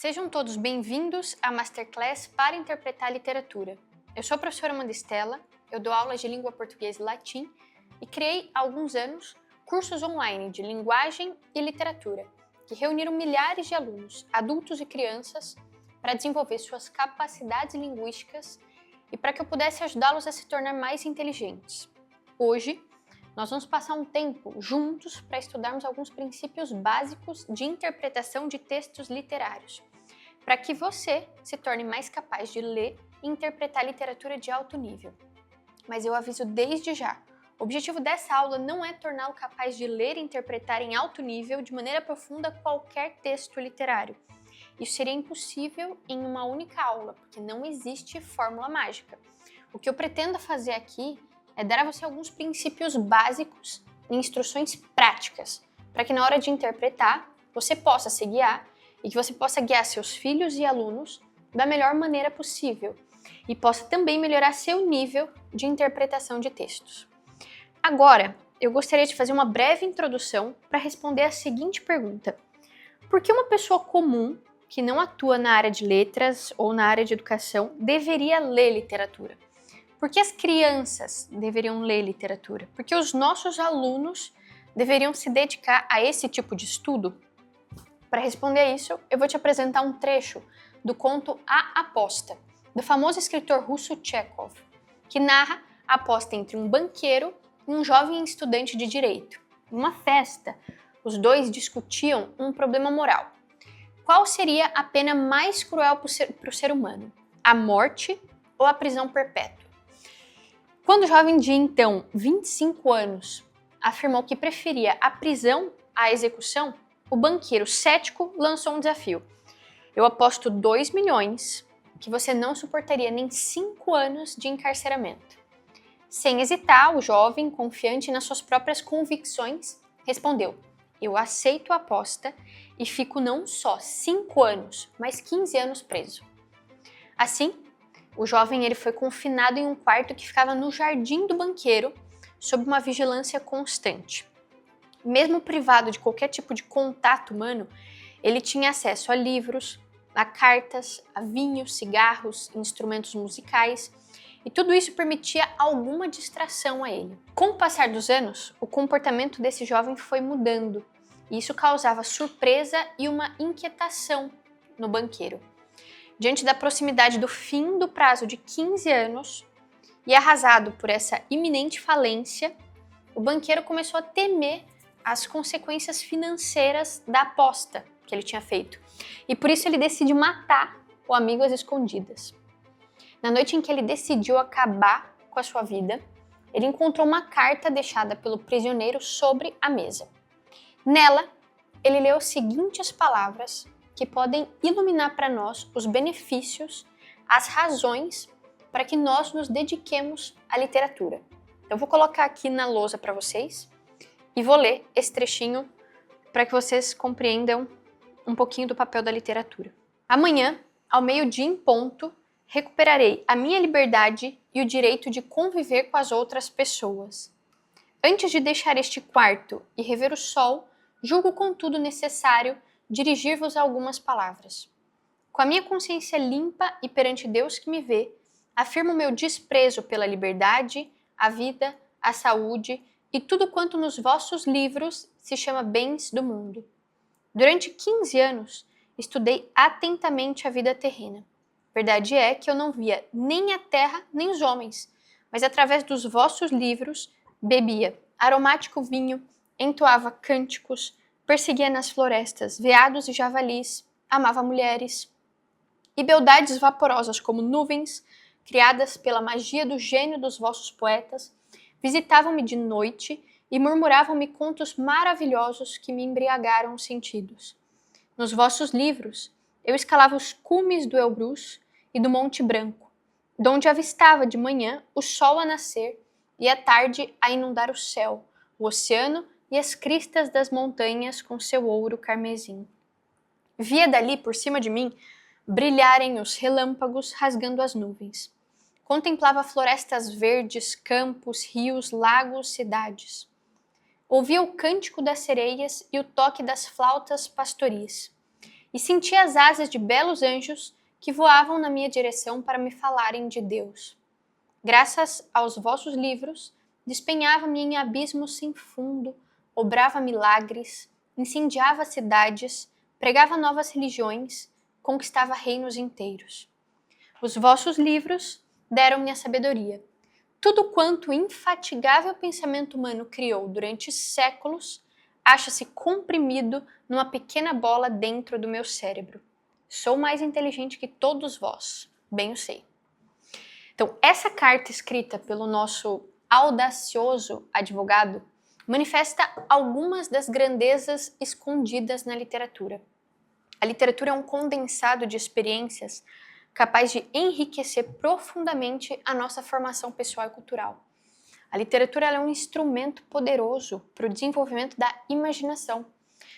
Sejam todos bem-vindos à Masterclass para Interpretar Literatura. Eu sou a professora Amanda Estela, eu dou aulas de língua portuguesa e latim e criei há alguns anos cursos online de linguagem e literatura, que reuniram milhares de alunos, adultos e crianças, para desenvolver suas capacidades linguísticas e para que eu pudesse ajudá-los a se tornar mais inteligentes. Hoje, nós vamos passar um tempo juntos para estudarmos alguns princípios básicos de interpretação de textos literários, para que você se torne mais capaz de ler e interpretar literatura de alto nível. Mas eu aviso desde já, o objetivo dessa aula não é torná-lo capaz de ler e interpretar em alto nível de maneira profunda qualquer texto literário. Isso seria impossível em uma única aula, porque não existe fórmula mágica. O que eu pretendo fazer aqui é dar a você alguns princípios básicos e instruções práticas, para que na hora de interpretar, você possa se guiar e que você possa guiar seus filhos e alunos da melhor maneira possível e possa também melhorar seu nível de interpretação de textos. Agora, eu gostaria de fazer uma breve introdução para responder a seguinte pergunta: por que uma pessoa comum, que não atua na área de letras ou na área de educação, deveria ler literatura? Por que as crianças deveriam ler literatura? Por que os nossos alunos deveriam se dedicar a esse tipo de estudo? Para responder a isso, eu vou te apresentar um trecho do conto A Aposta, do famoso escritor russo Chekhov, que narra a aposta entre um banqueiro e um jovem estudante de direito. Em uma festa, os dois discutiam um problema moral. Qual seria a pena mais cruel para o ser humano? A morte ou a prisão perpétua? Quando o jovem de então 25 anos afirmou que preferia a prisão à execução, o banqueiro cético lançou um desafio. Eu aposto 2 milhões que você não suportaria nem 5 anos de encarceramento. Sem hesitar, o jovem, confiante nas suas próprias convicções, respondeu: eu aceito a aposta e fico não só 5 anos, mas 15 anos preso. Assim, o jovem foi confinado em um quarto que ficava no jardim do banqueiro, sob uma vigilância constante. Mesmo privado de qualquer tipo de contato humano, ele tinha acesso a livros, a cartas, a vinho, cigarros, instrumentos musicais, e tudo isso permitia alguma distração a ele. Com o passar dos anos, o comportamento desse jovem foi mudando, e isso causava surpresa e uma inquietação no banqueiro. Diante da proximidade do fim do prazo de 15 anos e arrasado por essa iminente falência, o banqueiro começou a temer as consequências financeiras da aposta que ele tinha feito. E por isso ele decide matar o amigo às escondidas. Na noite em que ele decidiu acabar com a sua vida, ele encontrou uma carta deixada pelo prisioneiro sobre a mesa. Nela, ele leu as seguintes palavras que podem iluminar para nós os benefícios, as razões para que nós nos dediquemos à literatura. Eu vou colocar aqui na lousa para vocês e vou ler esse trechinho para que vocês compreendam um pouquinho do papel da literatura. Amanhã, ao meio-dia em ponto, recuperarei a minha liberdade e o direito de conviver com as outras pessoas. Antes de deixar este quarto e rever o sol, julgo contudo necessário dirigir-vos algumas palavras. Com a minha consciência limpa e perante Deus que me vê, afirmo meu desprezo pela liberdade, a vida, a saúde e tudo quanto nos vossos livros se chama bens do mundo. Durante 15 anos, estudei atentamente a vida terrena. Verdade é que eu não via nem a terra nem os homens, mas através dos vossos livros bebia aromático vinho, entoava cânticos, perseguia nas florestas veados e javalis, amava mulheres. E beldades vaporosas como nuvens, criadas pela magia do gênio dos vossos poetas, visitavam-me de noite e murmuravam-me contos maravilhosos que me embriagaram os sentidos. Nos vossos livros, eu escalava os cumes do Elbrus e do Monte Branco, donde avistava de manhã o sol a nascer e à tarde a inundar o céu, o oceano e as cristas das montanhas com seu ouro carmesim. Via dali, por cima de mim, brilharem os relâmpagos rasgando as nuvens. Contemplava florestas verdes, campos, rios, lagos, cidades. Ouvia o cântico das sereias e o toque das flautas pastoris. e senti as asas de belos anjos que voavam na minha direção para me falarem de Deus. Graças aos vossos livros, despenhava-me em abismos sem fundo, obrava milagres, incendiava cidades, pregava novas religiões, conquistava reinos inteiros. Os vossos livros deram-me a sabedoria. Tudo quanto o infatigável pensamento humano criou durante séculos acha-se comprimido numa pequena bola dentro do meu cérebro. Sou mais inteligente que todos vós, bem o sei. Então, essa carta escrita pelo nosso audacioso advogado manifesta algumas das grandezas escondidas na literatura. A literatura é um condensado de experiências capaz de enriquecer profundamente a nossa formação pessoal e cultural. A literatura é um instrumento poderoso para o desenvolvimento da imaginação.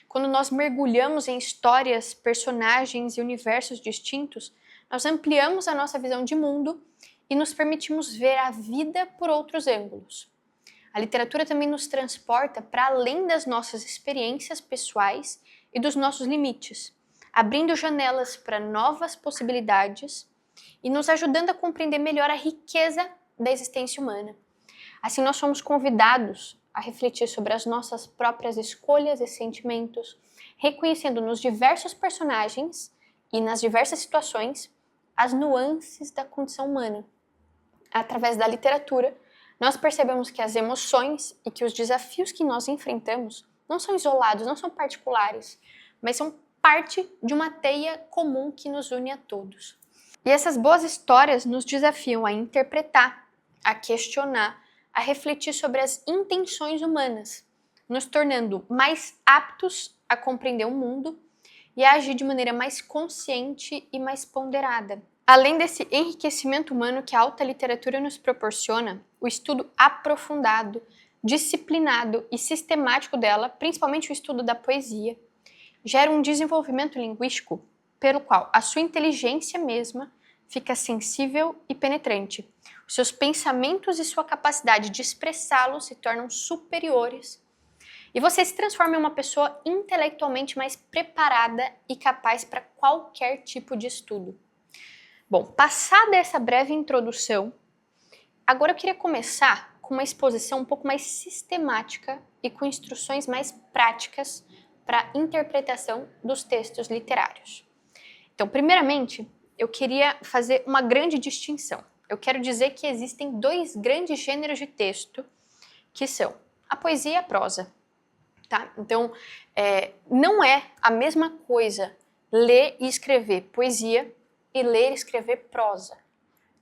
Quando nós mergulhamos em histórias, personagens e universos distintos, nós ampliamos a nossa visão de mundo e nos permitimos ver a vida por outros ângulos. A literatura também nos transporta para além das nossas experiências pessoais e dos nossos limites, abrindo janelas para novas possibilidades e nos ajudando a compreender melhor a riqueza da existência humana. Assim, nós somos convidados a refletir sobre as nossas próprias escolhas e sentimentos, reconhecendo nos diversos personagens e nas diversas situações as nuances da condição humana. Através da literatura, nós percebemos que as emoções e que os desafios que nós enfrentamos não são isolados, não são particulares, mas são parte de uma teia comum que nos une a todos. E essas boas histórias nos desafiam a interpretar, a questionar, a refletir sobre as intenções humanas, nos tornando mais aptos a compreender o mundo e a agir de maneira mais consciente e mais ponderada. Além desse enriquecimento humano que a alta literatura nos proporciona, o estudo aprofundado, disciplinado e sistemático dela, principalmente o estudo da poesia, gera um desenvolvimento linguístico pelo qual a sua inteligência mesma fica sensível e penetrante. Os seus pensamentos e sua capacidade de expressá-los se tornam superiores e você se transforma em uma pessoa intelectualmente mais preparada e capaz para qualquer tipo de estudo. Bom, passada essa breve introdução, agora eu queria começar com uma exposição um pouco mais sistemática e com instruções mais práticas para a interpretação dos textos literários. Então, primeiramente, eu queria fazer uma grande distinção. Eu quero dizer que existem dois grandes gêneros de texto, que são a poesia e a prosa. Tá? Então, não é a mesma coisa ler e escrever poesia e ler e escrever prosa.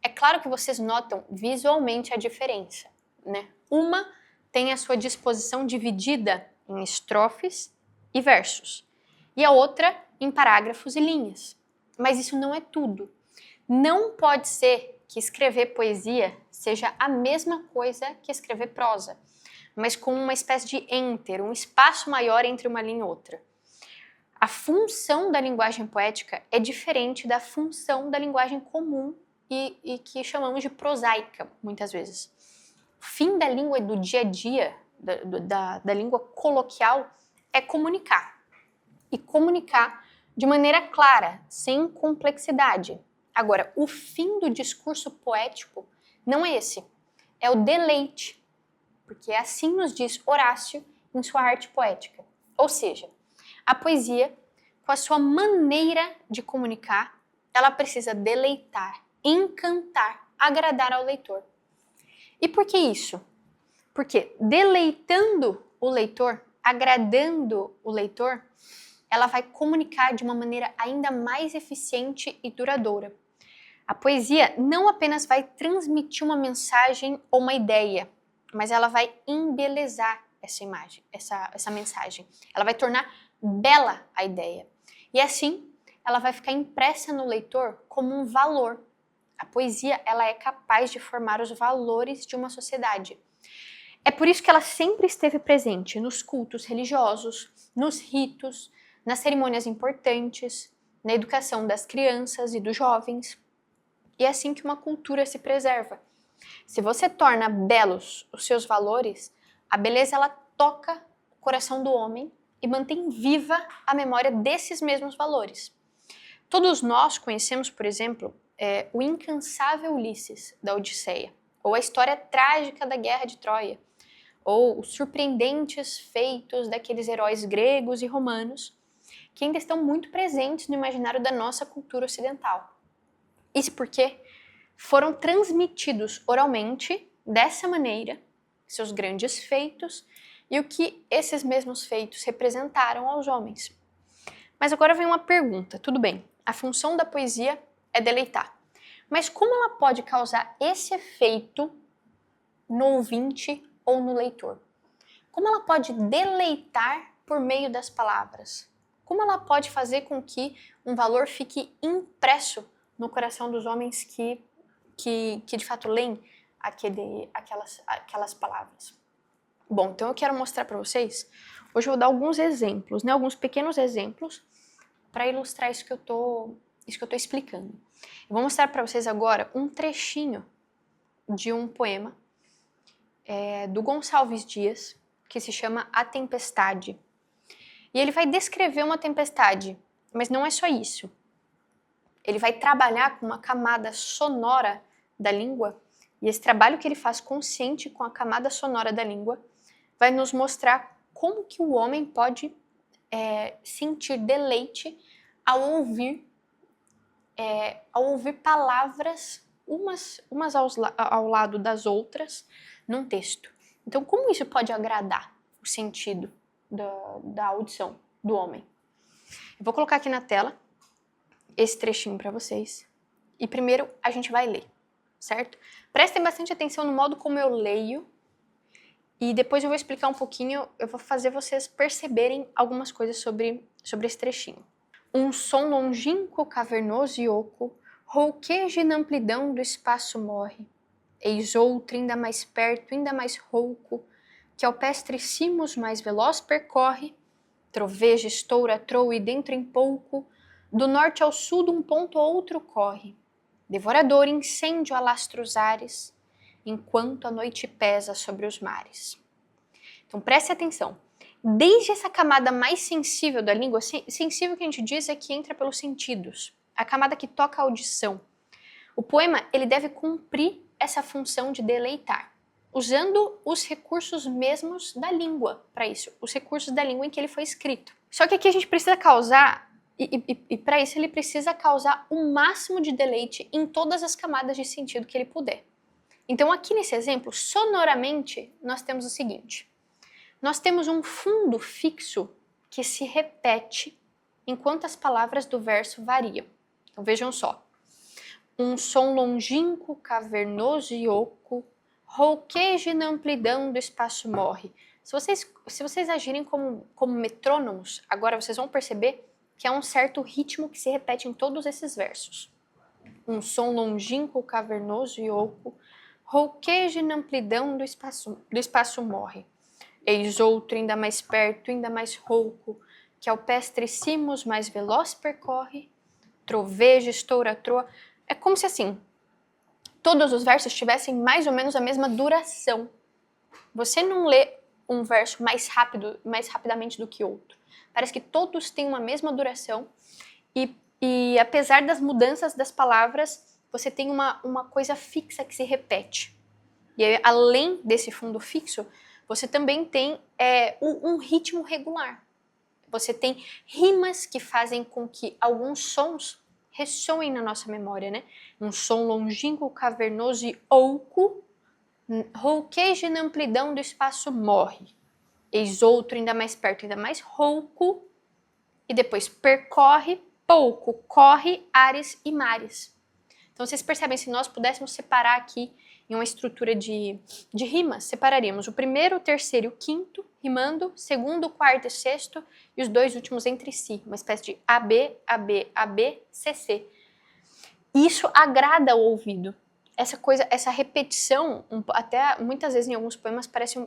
É claro que vocês notam visualmente a diferença, né? Uma tem a sua disposição dividida em estrofes e versos, e a outra em parágrafos e linhas. Mas isso não é tudo. Não pode ser que escrever poesia seja a mesma coisa que escrever prosa, mas com uma espécie de enter, um espaço maior entre uma linha e outra. A função da linguagem poética é diferente da função da linguagem comum e que chamamos de prosaica, muitas vezes. O fim da língua do dia a dia, da língua coloquial, é comunicar. E comunicar de maneira clara, sem complexidade. Agora, o fim do discurso poético não é esse, é o deleite, porque assim nos diz Horácio em sua arte poética. Ou seja, a poesia, com a sua maneira de comunicar, ela precisa deleitar, encantar, agradar ao leitor. E por que isso? Porque deleitando o leitor, agradando o leitor, ela vai comunicar de uma maneira ainda mais eficiente e duradoura. A poesia não apenas vai transmitir uma mensagem ou uma ideia, mas ela vai embelezar essa imagem, essa mensagem. Ela vai tornar bela a ideia. E assim, ela vai ficar impressa no leitor como um valor. A poesia, ela é capaz de formar os valores de uma sociedade. É por isso que ela sempre esteve presente nos cultos religiosos, nos ritos, nas cerimônias importantes, na educação das crianças e dos jovens. E é assim que uma cultura se preserva. Se você torna belos os seus valores, a beleza ela toca o coração do homem e mantém viva a memória desses mesmos valores. Todos nós conhecemos, por exemplo, o incansável Ulisses, da Odisseia, ou a história trágica da Guerra de Troia, ou os surpreendentes feitos daqueles heróis gregos e romanos, que ainda estão muito presentes no imaginário da nossa cultura ocidental. Isso porque foram transmitidos oralmente, dessa maneira, seus grandes feitos e o que esses mesmos feitos representaram aos homens. Mas agora vem uma pergunta, tudo bem, a função da poesia é deleitar, mas como ela pode causar esse efeito no ouvinte ou no leitor? Como ela pode deleitar por meio das palavras? Como ela pode fazer com que um valor fique impresso no coração dos homens que de fato leem aquelas palavras? Bom, então eu quero mostrar para vocês, hoje eu vou dar alguns exemplos, né, alguns pequenos exemplos para ilustrar isso que eu tô explicando. Eu vou mostrar para vocês agora um trechinho de um poema do Gonçalves Dias, que se chama A Tempestade. E ele vai descrever uma tempestade, mas não é só isso. Ele vai trabalhar com uma camada sonora da língua, e esse trabalho que ele faz consciente com a camada sonora da língua vai nos mostrar como que o homem pode sentir deleite ao ouvir palavras umas ao lado das outras num texto. Então, como isso pode agradar o sentido da audição do homem? Eu vou colocar aqui na tela esse trechinho para vocês. E primeiro a gente vai ler, certo? Prestem bastante atenção no modo como eu leio. E depois eu vou explicar um pouquinho, eu vou fazer vocês perceberem algumas coisas sobre esse trechinho. Um som longínquo, cavernoso e oco, rouqueja na amplidão do espaço morre. Eis outro, ainda mais perto, ainda mais rouco, que ao pestre cimos mais veloz percorre, troveja, estoura, troa e dentro em pouco, do norte ao sul de um ponto a outro corre, devorador incêndio alastra os ares, enquanto a noite pesa sobre os mares. Então preste atenção, desde essa camada mais sensível da língua, sensível que a gente diz é que entra pelos sentidos, a camada que toca a audição, o poema ele deve cumprir essa função de deleitar, usando os recursos mesmos da língua para isso, os recursos da língua em que ele foi escrito. Só que aqui a gente precisa causar, e para isso ele precisa causar o máximo de deleite em todas as camadas de sentido que ele puder. Então aqui nesse exemplo, sonoramente, nós temos o seguinte, nós temos um fundo fixo que se repete enquanto as palavras do verso variam. Então vejam só, um som longínquo, cavernoso e oco, rouqueja na amplidão do espaço morre. Se vocês agirem como metrônomos, agora vocês vão perceber que há um certo ritmo que se repete em todos esses versos. Um som longínquo, cavernoso e oco, rouqueja na amplidão do espaço morre. Eis outro, ainda mais perto, ainda mais rouco, que ao pestre cimos mais veloz percorre, troveja, estoura, troa. É como se assim, todos os versos tivessem mais ou menos a mesma duração. Você não lê um verso mais rapidamente do que outro. Parece que todos têm uma mesma duração e apesar das mudanças das palavras, você tem uma coisa fixa que se repete. E aí, além desse fundo fixo, você também tem um ritmo regular. Você tem rimas que fazem com que alguns sons ressoem na nossa memória, né? Um som longínquo, cavernoso e ouco, rouqueja na amplidão do espaço morre. Eis outro, ainda mais perto, ainda mais rouco, e depois percorre, pouco, corre, ares e mares. Então vocês percebem, se nós pudéssemos separar aqui em uma estrutura de rimas, separaríamos o primeiro, o terceiro e o quinto, rimando, segundo, quarto e sexto, e os dois últimos entre si, uma espécie de AB, AB, AB, CC. Isso agrada o ouvido. Essa repetição, até muitas vezes em alguns poemas parece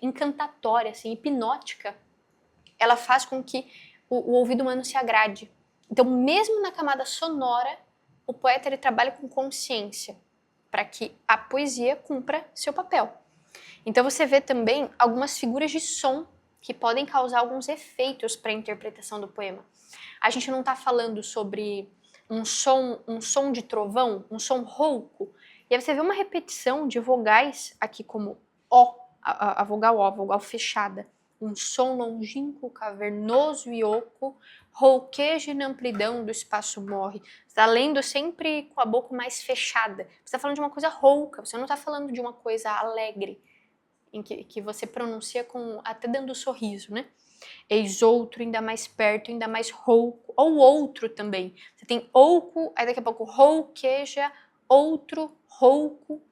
encantatória, assim, hipnótica, ela faz com que o ouvido humano se agrade. Então, mesmo na camada sonora, o poeta ele trabalha com consciência para que a poesia cumpra seu papel. Então você vê também algumas figuras de som que podem causar alguns efeitos para a interpretação do poema. A gente não está falando sobre um som de trovão, um som rouco. E aí você vê uma repetição de vogais aqui como O, a vogal O, a vogal fechada. Um som longínquo, cavernoso e oco, rouqueja na amplidão do espaço morre. Você está lendo sempre com a boca mais fechada. Você está falando de uma coisa rouca, você não está falando de uma coisa alegre, em que você pronuncia com até dando um sorriso, né? Eis outro ainda mais perto, ainda mais rouco, ou outro também. Você tem ouco, aí daqui a pouco rouqueja, outro, rouco,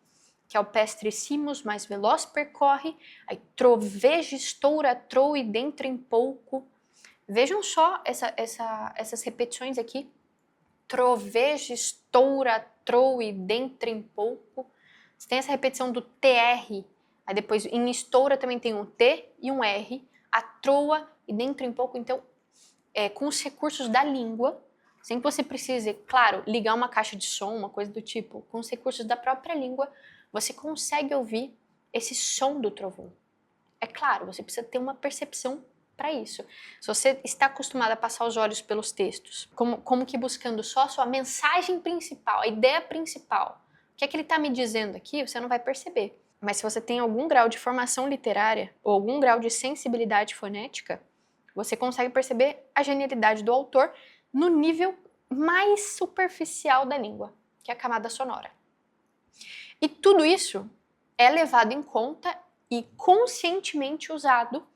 que é o pestricimos, mais veloz percorre, aí troveja, estoura, trou e dentro em pouco. Vejam só essas repetições aqui. Troveja, estoura, trou e dentro em pouco. Você tem essa repetição do TR, aí depois em estoura também tem um T e um R, a troa e dentro em pouco, então com os recursos da língua, sem que você precise, claro, ligar uma caixa de som, uma coisa do tipo, com os recursos da própria língua, você consegue ouvir esse som do trovão. É claro, você precisa ter uma percepção para isso. Se você está acostumado a passar os olhos pelos textos, como que buscando só a sua mensagem principal, a ideia principal, o que é que ele está me dizendo aqui, você não vai perceber. Mas se você tem algum grau de formação literária ou algum grau de sensibilidade fonética, você consegue perceber a genialidade do autor no nível mais superficial da língua, que é a camada sonora. E tudo isso é levado em conta e conscientemente usado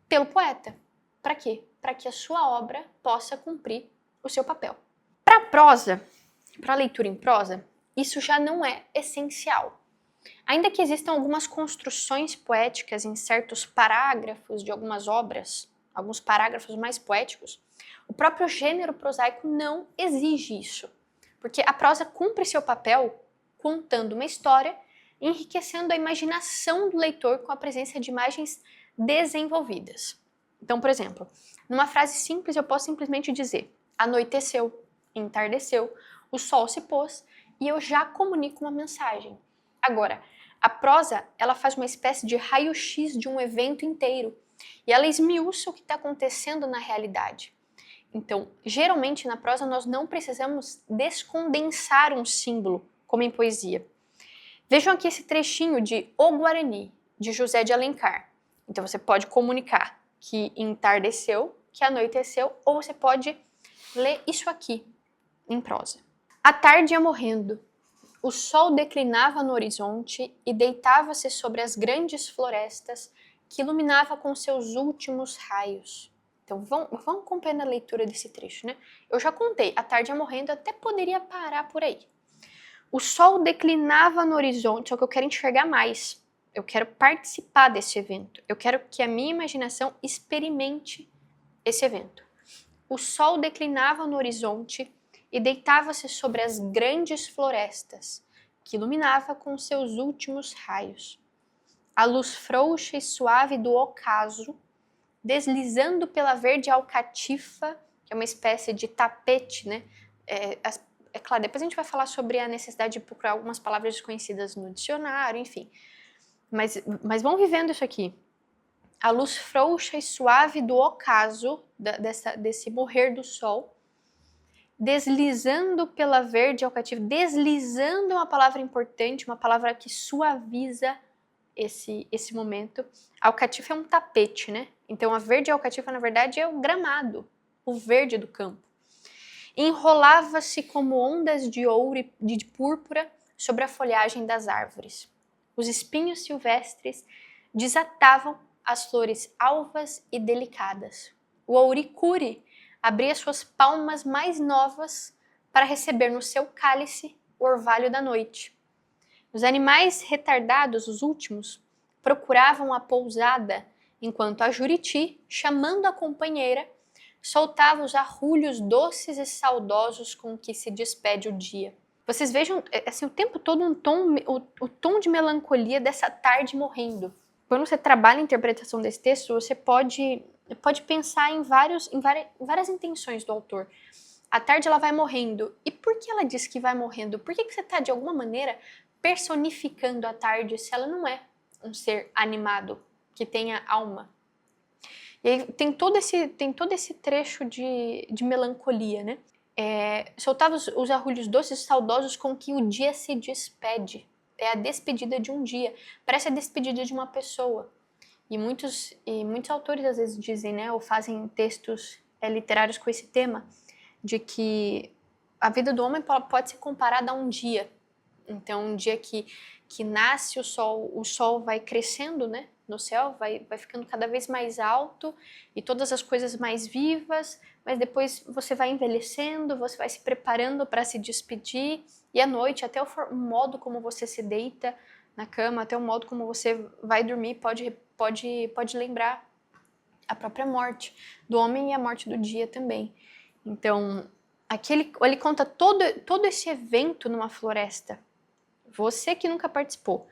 pelo poeta. Para quê? Para que a sua obra possa cumprir o seu papel. Para a prosa, para a leitura em prosa, isso já não é essencial. Ainda que existam algumas construções poéticas em certos parágrafos de algumas obras, alguns parágrafos mais poéticos, o próprio gênero prosaico não exige isso, porque a prosa cumpre seu papel contando uma história, enriquecendo a imaginação do leitor com a presença de imagens desenvolvidas. Então, por exemplo, numa frase simples eu posso simplesmente dizer: anoiteceu, entardeceu, o sol se pôs, e eu já comunico uma mensagem. Agora, a prosa, ela faz uma espécie de raio-x de um evento inteiro, e ela esmiuça o que está acontecendo na realidade. Então, geralmente na prosa nós não precisamos descondensar um símbolo, como em poesia. Vejam aqui esse trechinho de O Guarani, de José de Alencar. Então você pode comunicar que entardeceu, que anoiteceu, ou você pode ler isso aqui em prosa. A tarde ia morrendo, o sol declinava no horizonte e deitava-se sobre as grandes florestas que iluminava com seus últimos raios. Então vamos acompanhando a leitura desse trecho, né? Eu já contei, a tarde ia morrendo, até poderia parar por aí. O sol declinava no horizonte, só que eu quero enxergar mais. Eu quero participar desse evento. Eu quero que a minha imaginação experimente esse evento. O sol declinava no horizonte e deitava-se sobre as grandes florestas, que iluminava com seus últimos raios. A luz frouxa e suave do ocaso, deslizando pela verde alcatifa, que é uma espécie de tapete, né? É claro, depois a gente vai falar sobre a necessidade de procurar algumas palavras desconhecidas no dicionário, enfim. Mas vão vivendo isso aqui. A luz frouxa e suave do ocaso, desse morrer do sol, deslizando pela verde alcativa. Deslizando é uma palavra importante, uma palavra que suaviza esse momento. Alcatifa é um tapete, né? Então a verde alcatifa, na verdade, é o gramado, o verde do campo. Enrolava-se como ondas de ouro e de púrpura sobre a folhagem das árvores. Os espinhos silvestres desatavam as flores alvas e delicadas. O ouricure abria suas palmas mais novas para receber no seu cálice o orvalho da noite. Os animais retardados, os últimos, procuravam a pousada, enquanto a Juriti, chamando a companheira, soltava os arrulhos doces e saudosos com que se despede o dia. Vocês vejam, assim, o tempo todo o tom de melancolia dessa tarde morrendo. Quando você trabalha a interpretação desse texto, você pode pensar em várias intenções do autor. A tarde ela vai morrendo. E por que ela diz que vai morrendo? Por que você está, de alguma maneira, personificando a tarde se ela não é um ser animado, que tenha alma? E aí tem todo esse trecho de melancolia, né? Soltava os arrulhos doces e saudosos com que o dia se despede. É a despedida de um dia. Parece a despedida de uma pessoa. E muitos autores às vezes dizem, né, ou fazem textos literários com esse tema, de que a vida do homem pode ser comparada a um dia. Então, um dia que nasce o sol vai crescendo, né, no céu, vai ficando cada vez mais alto e todas as coisas mais vivas, mas depois você vai envelhecendo, você vai se preparando para se despedir, e à noite, até o modo como você se deita na cama, até o modo como você vai dormir, pode lembrar a própria morte do homem e a morte do dia também. Então, ele conta todo esse evento numa floresta. Você que nunca participou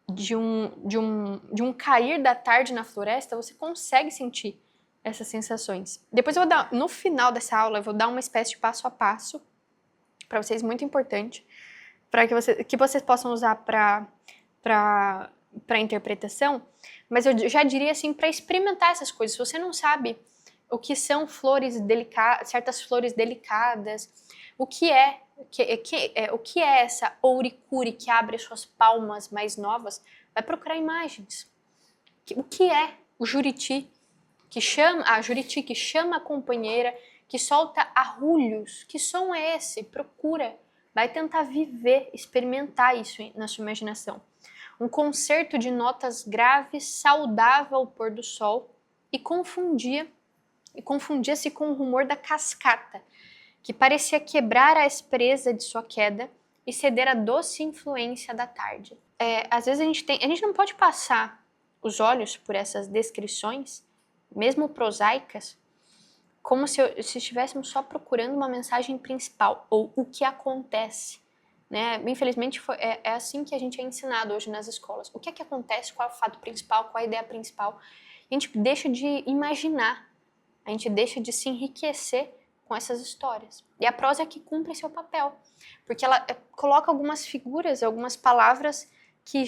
de um cair da tarde na floresta, você consegue sentir essas sensações. Depois no final dessa aula, eu vou dar uma espécie de passo a passo para vocês, muito importante, para que vocês possam usar para interpretação, mas eu já diria assim, para experimentar essas coisas. Se você não sabe o que são certas flores delicadas, o que é essa ouricure que abre as suas palmas mais novas, vai procurar imagens. O que é o juriti que chama a companheira, que solta arrulhos? Que som é esse? Procura. Vai tentar viver, experimentar isso na sua imaginação. Um concerto de notas graves saudava o pôr do sol e confundia-se com o rumor da cascata, que parecia quebrar a aspereza de sua queda e ceder à doce influência da tarde. Às vezes a gente não pode passar os olhos por essas descrições, mesmo prosaicas, como se estivéssemos só procurando uma mensagem principal, ou o que acontece. Né? Infelizmente, é assim que a gente é ensinado hoje nas escolas. O que é que acontece, qual é o fato principal, qual é a ideia principal. A gente deixa de imaginar, a gente deixa de se enriquecer com essas histórias. E a prosa é que cumpre seu papel, porque ela coloca algumas figuras, algumas palavras que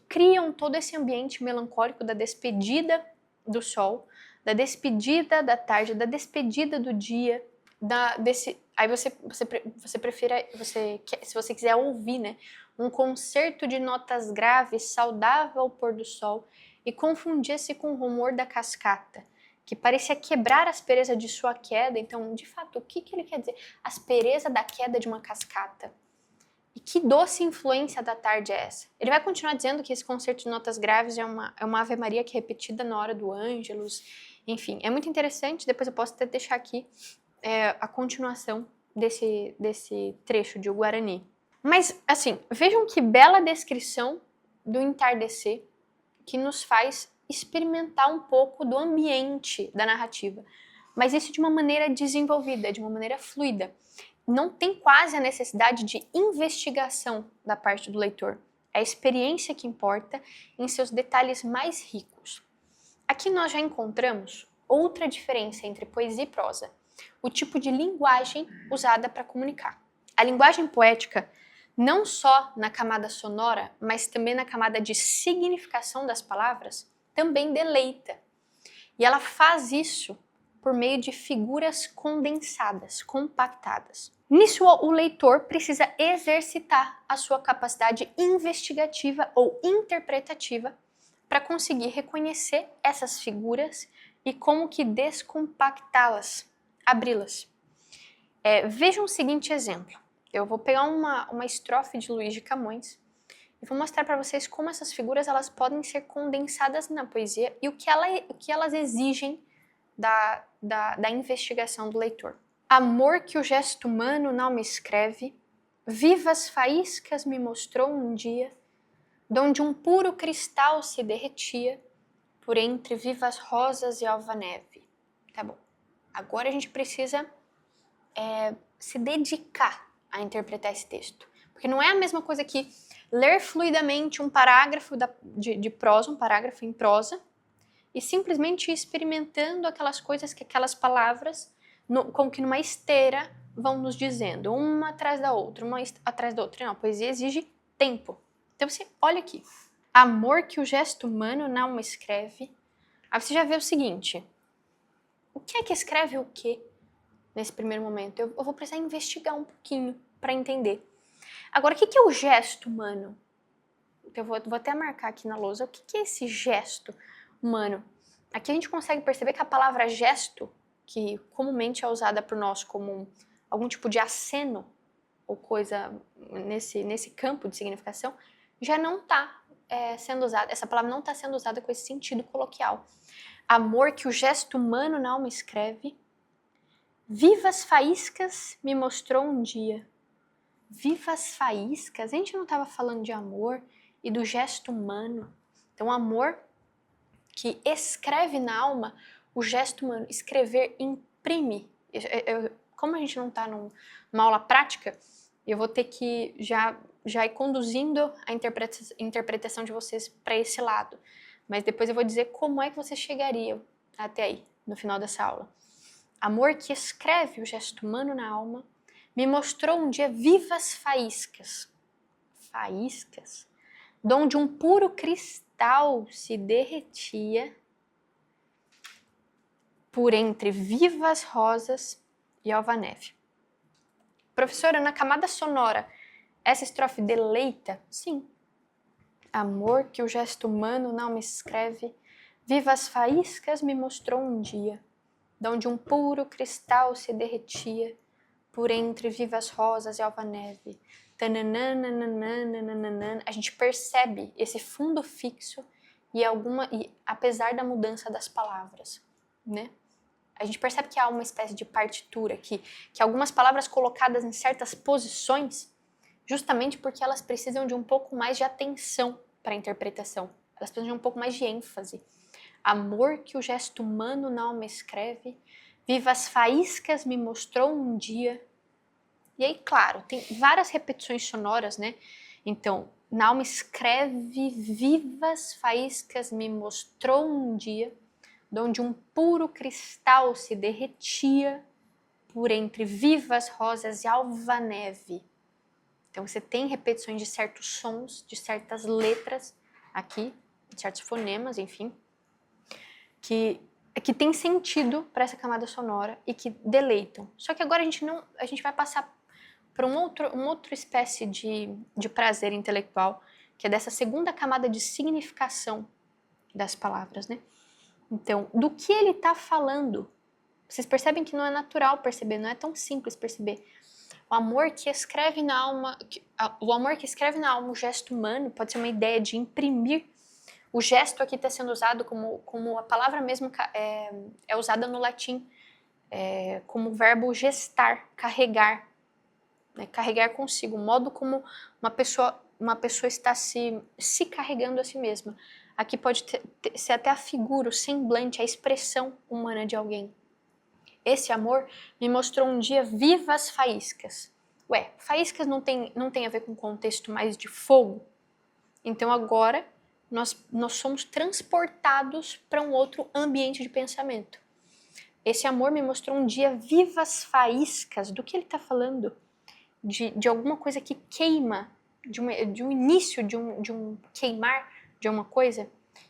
criam todo esse ambiente melancólico da despedida do sol, da despedida da tarde, da despedida do dia, aí você prefere, se você quiser ouvir, né, um concerto de notas graves saudava o pôr do sol e confundia-se com o rumor da cascata, que parecia quebrar a aspereza de sua queda. Então, de fato, o que ele quer dizer? A aspereza da queda de uma cascata. E que doce influência da tarde é essa? Ele vai continuar dizendo que esse concerto de notas graves é uma Ave Maria que é repetida na hora do Ângelus. Enfim, é muito interessante. Depois eu posso até deixar aqui a continuação desse trecho de O Guarani. Mas, assim, vejam que bela descrição do entardecer que nos faz experimentar um pouco do ambiente da narrativa. Mas isso de uma maneira desenvolvida, de uma maneira fluida. Não tem quase a necessidade de investigação da parte do leitor. É a experiência que importa em seus detalhes mais ricos. Aqui nós já encontramos outra diferença entre poesia e prosa: o tipo de linguagem usada para comunicar. A linguagem poética, não só na camada sonora, mas também na camada de significação das palavras, também deleita. E ela faz isso por meio de figuras condensadas, compactadas. Nisso, o leitor precisa exercitar a sua capacidade investigativa ou interpretativa para conseguir reconhecer essas figuras e como que descompactá-las, abri-las. Vejam o seguinte exemplo. Eu vou pegar uma estrofe de Luís de Camões e vou mostrar para vocês como essas figuras elas podem ser condensadas na poesia e o que elas exigem da investigação do leitor. Amor que o gesto humano não me escreve, vivas faíscas me mostrou um dia, donde um puro cristal se derretia, por entre vivas rosas e alva neve. Tá bom. Agora a gente precisa se dedicar a interpretar esse texto. Porque não é a mesma coisa que ler fluidamente um parágrafo de prosa, um parágrafo em prosa, e simplesmente ir experimentando aquelas coisas que aquelas palavras, como que numa esteira, vão nos dizendo, uma atrás da outra, uma atrás da outra. Não, a poesia exige tempo. Então você olha aqui. Amor que o gesto humano não escreve. Aí você já vê o seguinte, o que é que escreve o quê nesse primeiro momento? Eu vou precisar investigar um pouquinho para entender. Agora, o que é o gesto humano? Eu vou até marcar aqui na lousa. O que é esse gesto humano? Aqui a gente consegue perceber que a palavra gesto, que comumente é usada por nós como algum tipo de aceno ou coisa nesse campo de significação, já não está sendo usada. Essa palavra não está sendo usada com esse sentido coloquial. Amor que o gesto humano na alma escreve. Vivas faíscas me mostrou um dia. Vivas faíscas? A gente não estava falando de amor e do gesto humano. Então, amor que escreve na alma o gesto humano. Escrever imprime. Como a gente não está numa aula prática, eu vou ter que já ir conduzindo a interpretação de vocês para esse lado. Mas depois eu vou dizer como é que vocês chegariam até aí, no final dessa aula. Amor que escreve o gesto humano na alma me mostrou um dia vivas faíscas. Faíscas? Donde um puro cristal se derretia por entre vivas rosas e alva-neve. Professora, na camada sonora, essa estrofe deleita? Sim. Amor que o gesto humano não me escreve, vivas faíscas me mostrou um dia, donde um puro cristal se derretia por entre vivas rosas e alva-neve. A gente percebe esse fundo fixo e apesar da mudança das palavras, né? A gente percebe que há uma espécie de partitura aqui, que algumas palavras colocadas em certas posições, justamente porque elas precisam de um pouco mais de atenção para a interpretação. Elas precisam de um pouco mais de ênfase. Amor que o gesto humano na alma escreve, vivas faíscas me mostrou um dia. E aí, claro, tem várias repetições sonoras, né? Então, na alma escreve, vivas faíscas me mostrou um dia, donde um puro cristal se derretia por entre vivas rosas e alva-neve. Então você tem repetições de certos sons, de certas letras aqui, de certos fonemas, enfim, que tem sentido para essa camada sonora e que deleitam. Só que agora a gente vai passar para uma outra espécie de prazer intelectual, que é dessa segunda camada de significação das palavras, né? Então, do que ele está falando? Vocês percebem que não é natural perceber, não é tão simples perceber. O amor que escreve na alma, o gesto humano, pode ser uma ideia de imprimir. O gesto aqui está sendo usado como a palavra mesmo é usada no latim, como verbo gestar, carregar, né? Carregar consigo, o modo como uma pessoa está se carregando a si mesma. Aqui pode ser até a figura, o semblante, a expressão humana de alguém. Esse amor me mostrou um dia vivas faíscas. Ué, faíscas não tem a ver com contexto mais de fogo? Então agora nós somos transportados para um outro ambiente de pensamento. Esse amor me mostrou um dia vivas faíscas. Do que ele está falando? De alguma coisa que queima, de um início de um queimar de alguma coisa,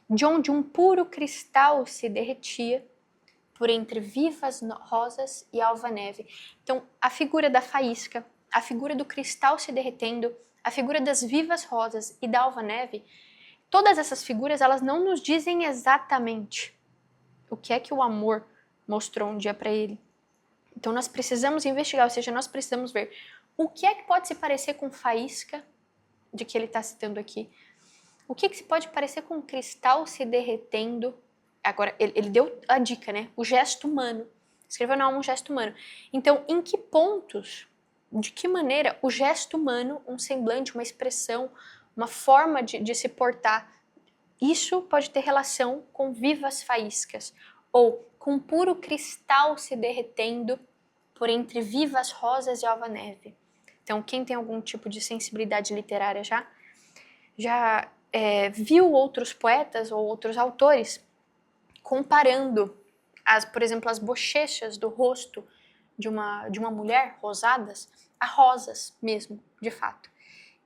de onde um puro cristal se derretia por entre vivas rosas e alva-neve. Então, a figura da faísca, a figura do cristal se derretendo, a figura das vivas rosas e da alva-neve, todas essas figuras, elas não nos dizem exatamente o que é que o amor mostrou um dia para ele. Então, nós precisamos investigar, ou seja, nós precisamos ver o que é que pode se parecer com faísca, de que ele está citando aqui. O que se pode parecer com um cristal se derretendo? Agora, ele deu a dica, né? O gesto humano. Escreveu na alma um gesto humano. Então, em que pontos, de que maneira o gesto humano, um semblante, uma expressão, uma forma de se portar, isso pode ter relação com vivas faíscas ou com puro cristal se derretendo por entre vivas rosas e alva-neve. Então, quem tem algum tipo de sensibilidade literária já viu outros poetas ou outros autores comparando, por exemplo, as bochechas do rosto de uma mulher rosadas a rosas mesmo, de fato.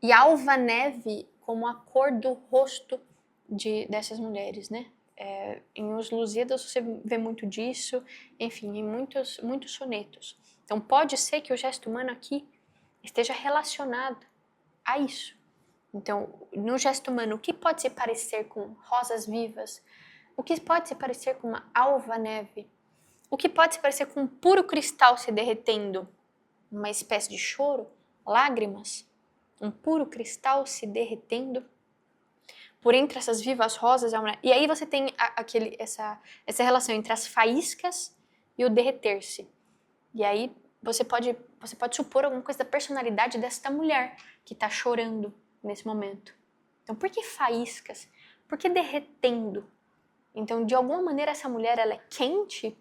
E alva-neve como a cor do rosto dessas mulheres, né? Em Os Lusíadas você vê muito disso, enfim, em muitos sonetos. Então pode ser que o gesto humano aqui esteja relacionado a isso. Então, no gesto humano, o que pode se parecer com rosas vivas? O que pode se parecer com uma alva neve? O que pode se parecer com um puro cristal se derretendo? Uma espécie de choro? Lágrimas? Um puro cristal se derretendo? Por entre essas vivas rosas, e aí você tem essa relação entre as faíscas e o derreter-se. E aí você pode supor alguma coisa da personalidade desta mulher que está chorando nesse momento. Então, por que faíscas? Por que derretendo? Então, de alguma maneira, essa mulher ela é quente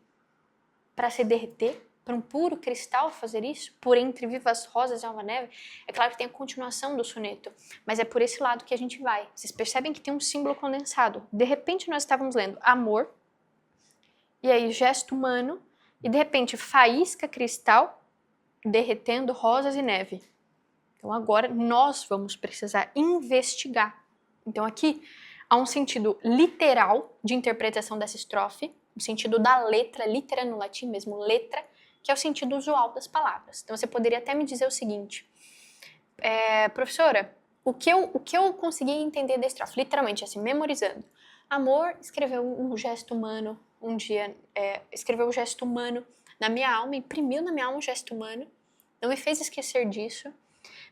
para se derreter, para um puro cristal fazer isso, por entre vivas rosas e alva neve. É claro que tem a continuação do soneto, mas é por esse lado que a gente vai. Vocês percebem que tem um símbolo condensado. De repente, nós estávamos lendo amor, e aí gesto humano, e de repente faísca cristal, derretendo rosas e neve. Então agora nós vamos precisar investigar. Então aqui há um sentido literal de interpretação dessa estrofe, o sentido da letra, litera no latim mesmo, letra, que é o sentido usual das palavras. Então você poderia até me dizer o seguinte, professora, o que eu consegui entender da estrofe, literalmente assim, memorizando. Amor escreveu um gesto humano um dia, escreveu um gesto humano na minha alma, imprimiu na minha alma um gesto humano, não me fez esquecer disso,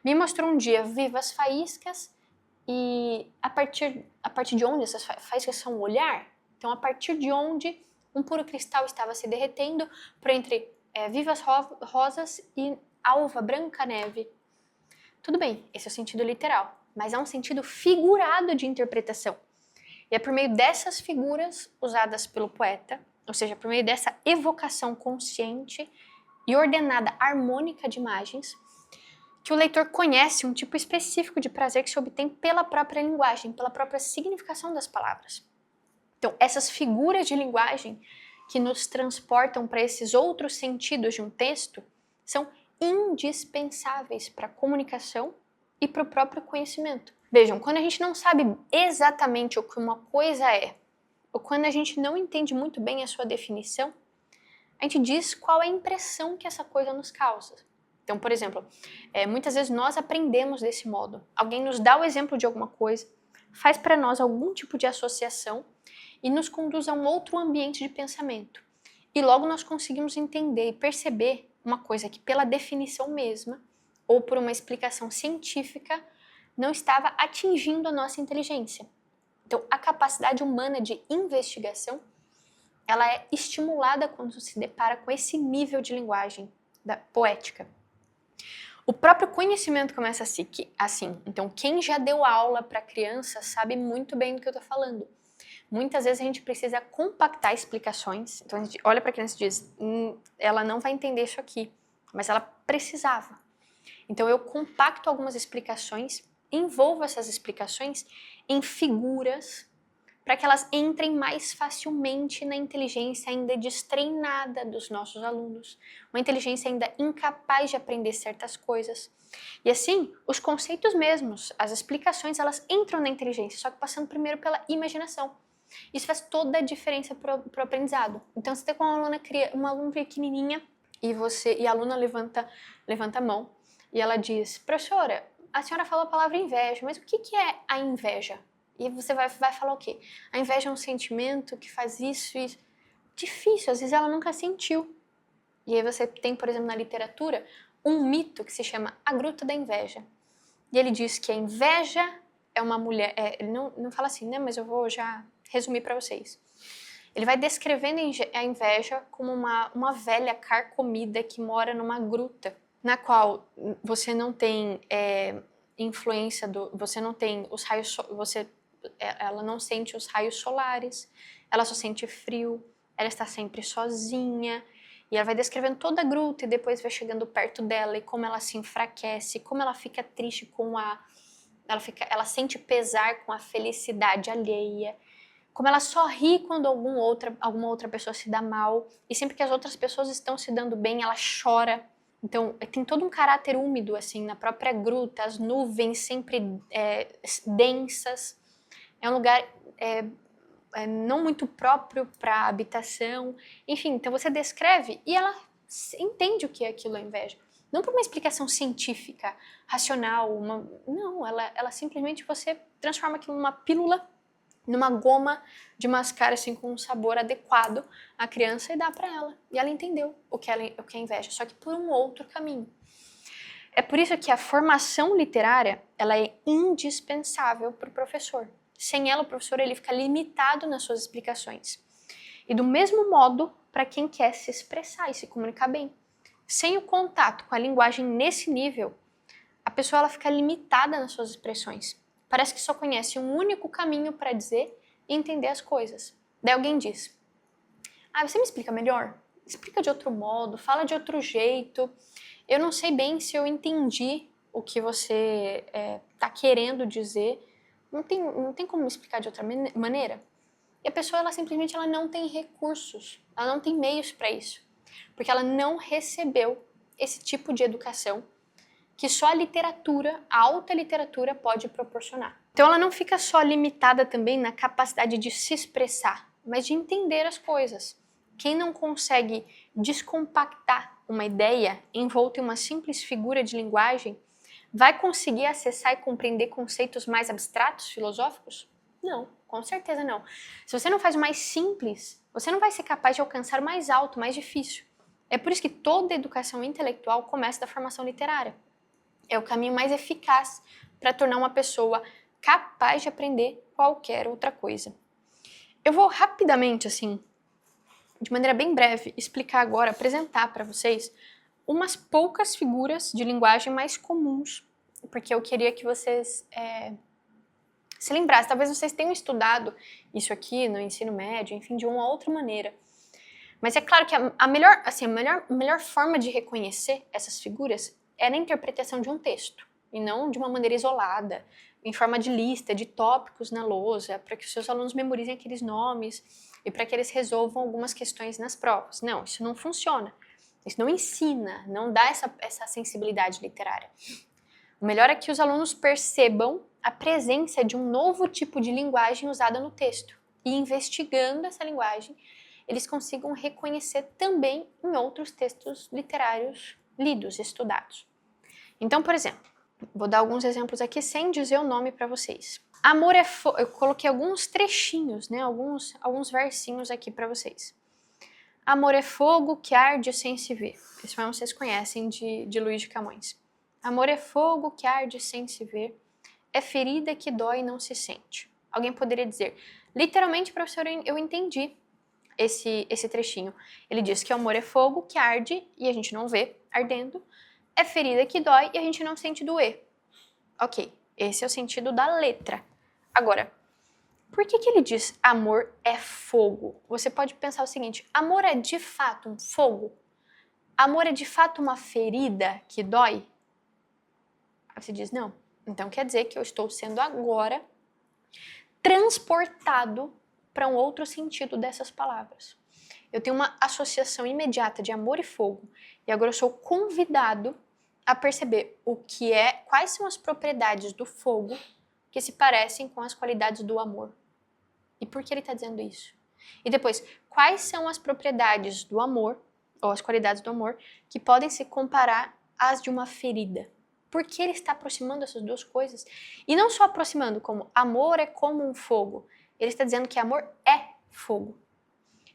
me mostrou um dia vivas faíscas e a partir de onde essas faíscas são um olhar, então a partir de onde um puro cristal estava se derretendo por entre vivas rosas e alva, branca neve. Tudo bem, esse é o sentido literal, mas há um sentido figurado de interpretação. E é por meio dessas figuras usadas pelo poeta, ou seja, por meio dessa evocação consciente e ordenada harmônica de imagens, que o leitor conhece um tipo específico de prazer que se obtém pela própria linguagem, pela própria significação das palavras. Então, essas figuras de linguagem que nos transportam para esses outros sentidos de um texto são indispensáveis para a comunicação e para o próprio conhecimento. Vejam, quando a gente não sabe exatamente o que uma coisa é, ou quando a gente não entende muito bem a sua definição, a gente diz qual é a impressão que essa coisa nos causa. Então, por exemplo, muitas vezes nós aprendemos desse modo. Alguém nos dá o exemplo de alguma coisa, faz para nós algum tipo de associação e nos conduz a um outro ambiente de pensamento. E logo nós conseguimos entender e perceber uma coisa que, pela definição mesma, ou por uma explicação científica, não estava atingindo a nossa inteligência. Então, a capacidade humana de investigação, ela é estimulada quando se depara com esse nível de linguagem poética. O próprio conhecimento começa assim. Então, quem já deu aula para criança sabe muito bem do que eu estou falando. Muitas vezes a gente precisa compactar explicações. Então, a gente olha para a criança e diz, ela não vai entender isso aqui, mas ela precisava. Então, eu compacto algumas explicações, envolvo essas explicações em figuras para que elas entrem mais facilmente na inteligência ainda destreinada dos nossos alunos, uma inteligência ainda incapaz de aprender certas coisas. E assim, os conceitos mesmos, as explicações, elas entram na inteligência, só que passando primeiro pela imaginação. Isso faz toda a diferença para o aprendizado. Então, você tem uma aluna pequenininha e a aluna levanta a mão e ela diz, professora, a senhora falou a palavra inveja, mas o que é a inveja? E você vai falar o quê? A inveja é um sentimento que faz isso e isso. Difícil, às vezes ela nunca sentiu. E aí você tem, por exemplo, na literatura, um mito que se chama A Gruta da Inveja. E ele diz que a inveja é uma mulher... ele não fala assim, né? Mas eu vou já resumir para vocês. Ele vai descrevendo a inveja como uma velha carcomida que mora numa gruta, na qual você não tem influência você não tem os raios... ela não sente os raios solares, ela só sente frio, ela está sempre sozinha, e ela vai descrevendo toda a gruta e depois vai chegando perto dela e como ela se enfraquece, como ela fica triste ela sente pesar com a felicidade alheia, como ela só ri quando alguma outra pessoa se dá mal, e sempre que as outras pessoas estão se dando bem, ela chora. Então, tem todo um caráter úmido, assim, na própria gruta, as nuvens sempre densas. É um lugar não muito próprio para habitação, enfim, então você descreve e ela entende o que é aquilo, a inveja. Não por uma explicação científica, racional, não, ela simplesmente você transforma aquilo numa pílula, numa goma de mascar assim com um sabor adequado à criança e dá para ela. E ela entendeu o que é inveja, só que por um outro caminho. É por isso que a formação literária ela é indispensável para o professor. Sem ela, o professor ele fica limitado nas suas explicações. E do mesmo modo, para quem quer se expressar e se comunicar bem. Sem o contato com a linguagem nesse nível, a pessoa ela fica limitada nas suas expressões. Parece que só conhece um único caminho para dizer e entender as coisas. Daí alguém diz, você me explica melhor? Explica de outro modo, fala de outro jeito. Eu não sei bem se eu entendi o que você está querendo dizer. Não tem como me explicar de outra maneira? E a pessoa ela simplesmente não tem recursos, ela não tem meios para isso. Porque ela não recebeu esse tipo de educação que só a literatura, a alta literatura pode proporcionar. Então ela não fica só limitada também na capacidade de se expressar, mas de entender as coisas. Quem não consegue descompactar uma ideia envolta em uma simples figura de linguagem, vai conseguir acessar e compreender conceitos mais abstratos, filosóficos? Não, com certeza não. Se você não faz o mais simples, você não vai ser capaz de alcançar o mais alto, o mais difícil. É por isso que toda educação intelectual começa da formação literária. É o caminho mais eficaz para tornar uma pessoa capaz de aprender qualquer outra coisa. Eu vou rapidamente, assim, de maneira bem breve, explicar agora, apresentar para vocês umas poucas figuras de linguagem mais comuns, porque eu queria que vocês se lembrassem. Talvez vocês tenham estudado isso aqui no ensino médio, enfim, de uma outra maneira. Mas é claro que a melhor forma de reconhecer essas figuras é na interpretação de um texto, e não de uma maneira isolada, em forma de lista, de tópicos na lousa, para que os seus alunos memorizem aqueles nomes e para que eles resolvam algumas questões nas provas. Não, isso não funciona. Isso não ensina, não dá essa sensibilidade literária. O melhor é que os alunos percebam a presença de um novo tipo de linguagem usada no texto. E investigando essa linguagem, eles consigam reconhecer também em outros textos literários lidos, estudados. Então, por exemplo, vou dar alguns exemplos aqui sem dizer o nome para vocês. Amor é fogo. Eu coloquei alguns trechinhos, né? Alguns versinhos aqui para vocês. Amor é fogo que arde sem se ver. Esse poema vocês conhecem de Luís de Camões. Amor é fogo que arde sem se ver. É ferida que dói e não se sente. Alguém poderia dizer, literalmente, professor, eu entendi esse trechinho. Ele diz que o amor é fogo que arde e a gente não vê ardendo. É ferida que dói e a gente não sente doer. Ok, esse é o sentido da letra. Agora, por que ele diz amor é fogo? Você pode pensar o seguinte, amor é de fato um fogo? Amor é de fato uma ferida que dói? Aí você diz, não. Então quer dizer que eu estou sendo agora transportado para um outro sentido dessas palavras. Eu tenho uma associação imediata de amor e fogo, e agora eu sou convidado a perceber quais são as propriedades do fogo que se parecem com as qualidades do amor. E por que ele está dizendo isso? E depois, quais são as propriedades do amor, ou as qualidades do amor, que podem se comparar às de uma ferida? Por que ele está aproximando essas duas coisas? E não só aproximando como amor é como um fogo. Ele está dizendo que amor é fogo.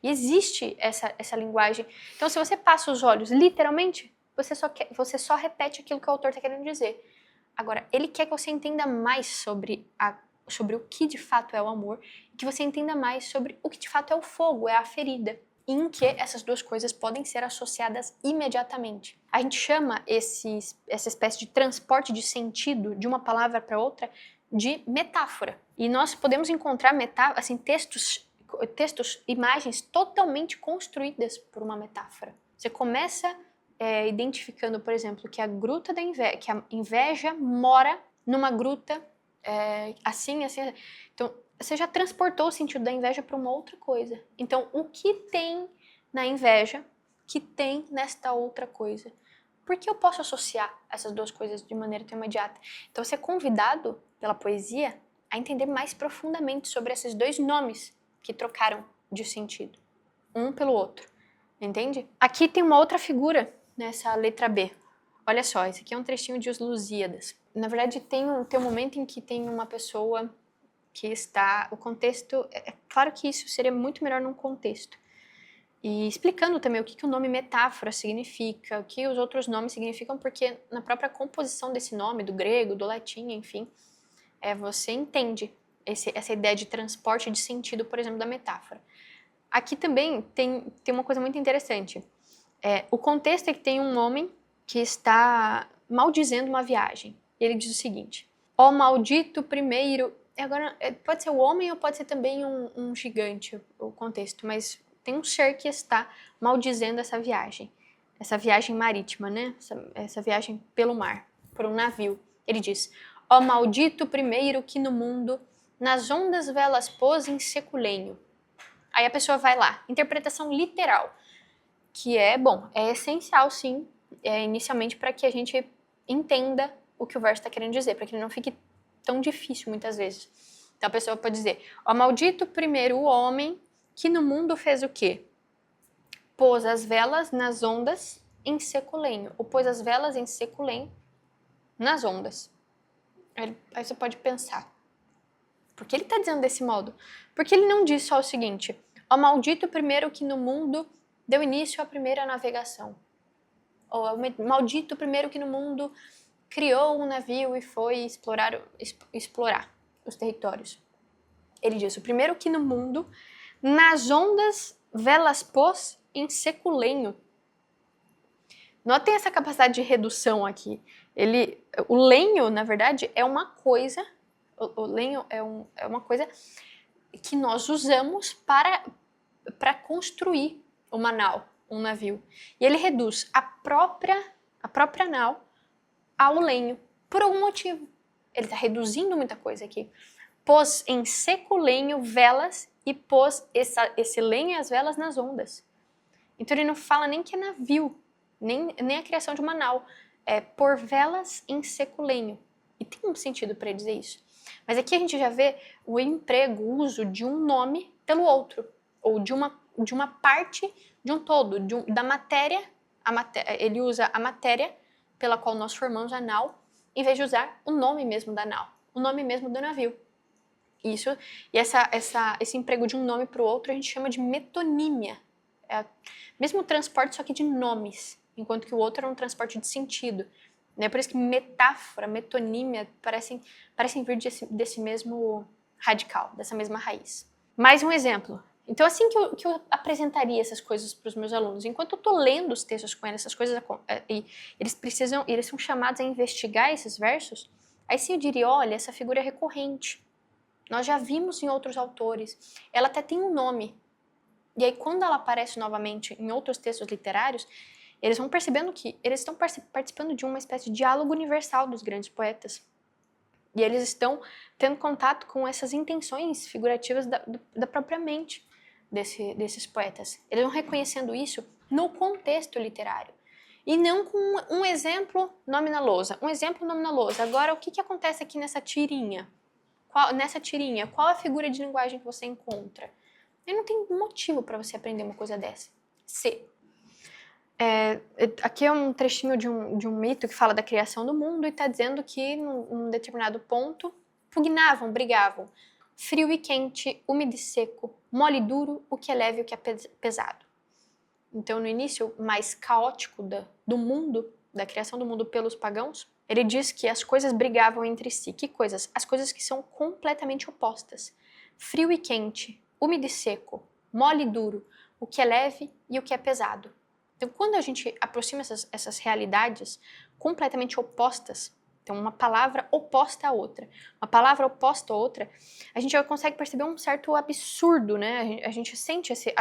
E existe essa linguagem. Então, se você passa os olhos, literalmente, você só repete aquilo que o autor está querendo dizer. Agora, ele quer que você entenda mais sobre o que de fato é o amor, e que você entenda mais sobre o que de fato é o fogo, é a ferida, em que essas duas coisas podem ser associadas imediatamente. A gente chama essa espécie de transporte de sentido de uma palavra para outra de metáfora. E nós podemos encontrar textos, imagens totalmente construídas por uma metáfora. Você começa identificando, por exemplo, que a inveja mora numa gruta assim. Então, você já transportou o sentido da inveja para uma outra coisa. Então, o que tem na inveja que tem nesta outra coisa? Por que eu posso associar essas duas coisas de maneira tão imediata? Então, você é convidado pela poesia a entender mais profundamente sobre esses dois nomes que trocaram de sentido, um pelo outro, entende? Aqui tem uma outra figura nessa letra B. Olha só, esse aqui é um trechinho de Os Lusíadas. Na verdade, tem um momento em que tem uma pessoa que está... O contexto... É claro que isso seria muito melhor num contexto. E explicando também o que o nome metáfora significa, o que os outros nomes significam, porque na própria composição desse nome, do grego, do latim, enfim, você entende essa ideia de transporte de sentido, por exemplo, da metáfora. Aqui também tem uma coisa muito interessante. O contexto é que tem um homem que está maldizendo uma viagem. E ele diz o seguinte: ó maldito primeiro... Agora, pode ser o homem ou pode ser também um gigante, o contexto, mas tem um ser que está maldizendo essa viagem marítima, né? Essa viagem pelo mar, por um navio. Ele diz: ó maldito primeiro que no mundo nas ondas velas pôs em seculenho. Aí a pessoa vai lá, interpretação literal, que é essencial sim, inicialmente para que a gente entenda o que o verso está querendo dizer, para que ele não fique tão difícil muitas vezes. Então a pessoa pode dizer: ó maldito primeiro o homem que no mundo fez o quê? Pôs as velas nas ondas em seculenho. Ou pôs as velas em seculenho nas ondas. Aí você pode pensar: por que ele está dizendo desse modo? Porque ele não diz só o seguinte: ó maldito primeiro que no mundo deu início à primeira navegação. Ou maldito primeiro que no mundo criou um navio e foi explorar os territórios. Ele diz: o primeiro que no mundo nas ondas velas pôs em seculenho. Notem essa capacidade de redução aqui. O lenho, na verdade, é uma coisa. O lenho é uma coisa que nós usamos para construir uma nau, um navio. E ele reduz a própria nau ao lenho por algum motivo. Ele está reduzindo muita coisa aqui. Pôs em seculenho velas e pôs esse lenho e as velas nas ondas. Então ele não fala nem que é navio, nem a criação de uma nau. É pôr velas em seculenho. E tem um sentido para ele dizer isso. Mas aqui a gente já vê o emprego, o uso de um nome pelo outro. Ou de uma parte de um todo, da matéria. Ele usa a matéria pela qual nós formamos a nau, em vez de usar o nome mesmo da nau, o nome mesmo do navio. Esse emprego de um nome para o outro a gente chama de metonímia. Mesmo transporte, só que de nomes, enquanto que o outro é um transporte de sentido. Né? Por isso que metáfora, metonímia parecem vir desse mesmo radical, dessa mesma raiz. Mais um exemplo. Então, assim que eu apresentaria essas coisas para os meus alunos, enquanto eu estou lendo os textos com eles, essas coisas, e eles são chamados a investigar esses versos, aí sim eu diria: olha, essa figura é recorrente. Nós já vimos em outros autores. Ela até tem um nome. E aí, quando ela aparece novamente em outros textos literários, eles vão percebendo que eles estão participando de uma espécie de diálogo universal dos grandes poetas. E eles estão tendo contato com essas intenções figurativas da própria mente desses poetas. Eles vão reconhecendo isso no contexto literário. E não com um exemplo, nome na lousa. Um exemplo, nome na lousa. Agora, o que acontece aqui nessa tirinha? Qual a figura de linguagem que você encontra? E não tem motivo para você aprender uma coisa dessa. Aqui é um trechinho de um mito que fala da criação do mundo e está dizendo que num determinado ponto pugnavam, brigavam. Frio e quente, úmido e seco, mole e duro, o que é leve e o que é pesado. Então, no início mais caótico do mundo, da criação do mundo pelos pagãos, ele diz que as coisas brigavam entre si. Que coisas? As coisas que são completamente opostas. Frio e quente, úmido e seco, mole e duro, o que é leve e o que é pesado. Então, quando a gente aproxima essas realidades completamente opostas, então uma palavra oposta a outra, a gente já consegue perceber um certo absurdo, né? A gente sente esse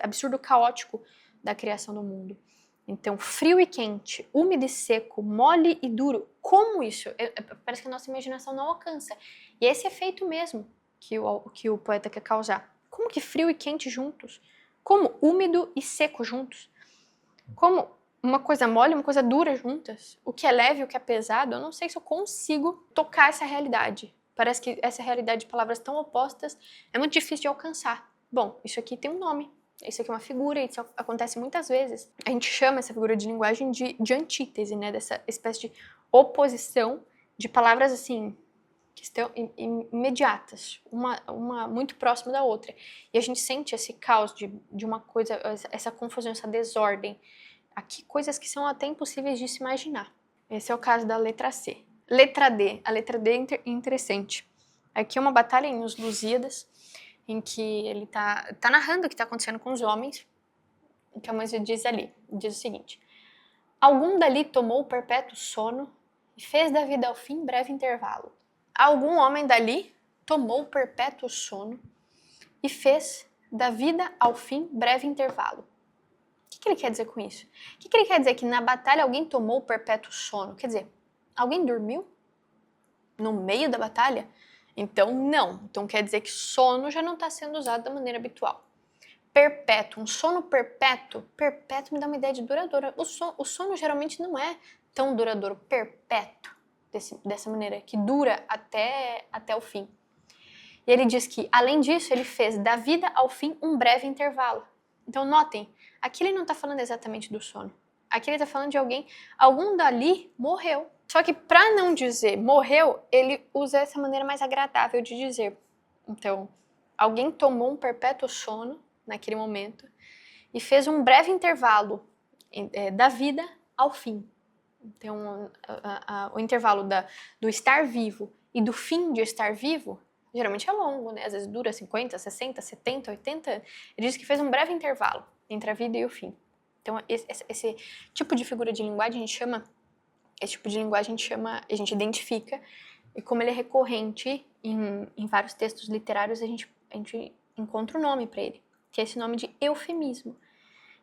absurdo caótico da criação do mundo. Então, frio e quente, úmido e seco, mole e duro. Como isso? Parece que a nossa imaginação não alcança. E é esse efeito mesmo que o poeta quer causar. Como que frio e quente juntos? Como úmido e seco juntos? Como uma coisa mole e uma coisa dura juntas? O que é leve e o que é pesado? Eu não sei se eu consigo tocar essa realidade. Parece que essa realidade de palavras tão opostas é muito difícil de alcançar. Bom, isso aqui tem um nome, isso aqui é uma figura, isso acontece muitas vezes. A gente chama essa figura de linguagem de antítese, né? Dessa espécie de oposição de palavras assim, que estão imediatas, uma muito próxima da outra. E a gente sente esse caos de uma coisa, essa confusão, essa desordem. Aqui, coisas que são até impossíveis de se imaginar. Esse é o caso da letra C. Letra D. A letra D é interessante. Aqui é uma batalha em Os Lusíadas, em que ele tá narrando o que está acontecendo com os homens. O que a Camões diz ali, diz o seguinte: algum dali tomou o perpétuo sono e fez da vida ao fim breve intervalo. Algum homem dali tomou o perpétuo sono e fez da vida ao fim breve intervalo. O que ele quer dizer com isso? O que ele quer dizer? Que na batalha alguém tomou o perpétuo sono? Quer dizer, alguém dormiu no meio da batalha? Então, não. Então, quer dizer que sono já não está sendo usado da maneira habitual. Perpétuo, um sono perpétuo. Perpétuo me dá uma ideia de duradoura. O sono geralmente não é tão duradouro, perpétuo, dessa maneira, que dura até o fim. E ele diz que, além disso, ele fez da vida ao fim um breve intervalo. Então, notem, aqui ele não está falando exatamente do sono. Aqui ele está falando de algum dali morreu. Só que para não dizer morreu, ele usa essa maneira mais agradável de dizer. Então, alguém tomou um perpétuo sono naquele momento e fez um breve intervalo da vida ao fim. Então, o intervalo do estar vivo e do fim de estar vivo geralmente é longo, né? Às vezes dura 50, 60, 70, 80. Ele diz que fez um breve intervalo entre a vida e o fim. Então, esse tipo de figura de linguagem a gente identifica, e como ele é recorrente em vários textos literários, a gente encontra um nome para ele, que é esse nome de eufemismo.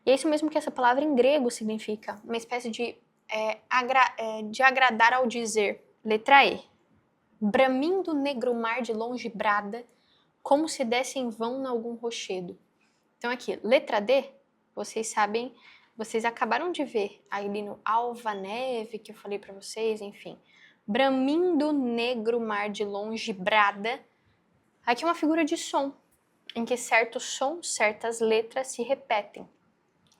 E é isso mesmo que essa palavra em grego significa, uma espécie de agradar ao dizer. Letra E. Bramindo negro mar de longe brada, como se desse em vão em algum rochedo. Então aqui, letra D, vocês sabem, vocês acabaram de ver ali no Alva Neve, que eu falei para vocês, enfim. Bramindo negro mar de longe brada. Aqui é uma figura de som, em que certos sons, certas letras se repetem.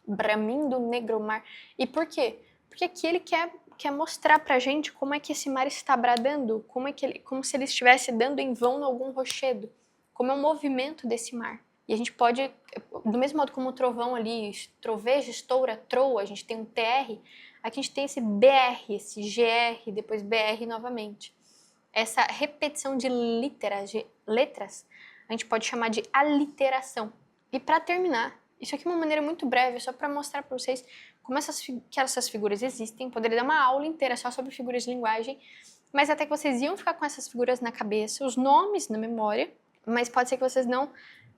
Bramindo negro mar. E por quê? Porque aqui ele quer mostrar pra gente como é que esse mar está bradando, como se ele estivesse dando em vão em algum rochedo, como é o movimento desse mar. E a gente pode, do mesmo modo como o trovão ali, troveja, estoura, troa, a gente tem um TR, aqui a gente tem esse BR, esse GR, depois BR novamente. Essa repetição de letras, a gente pode chamar de aliteração. E para terminar, isso aqui é uma maneira muito breve, só para mostrar para vocês como essas figuras existem. Poderia dar uma aula inteira só sobre figuras de linguagem, mas até que vocês iam ficar com essas figuras na cabeça, os nomes na memória, mas pode ser que vocês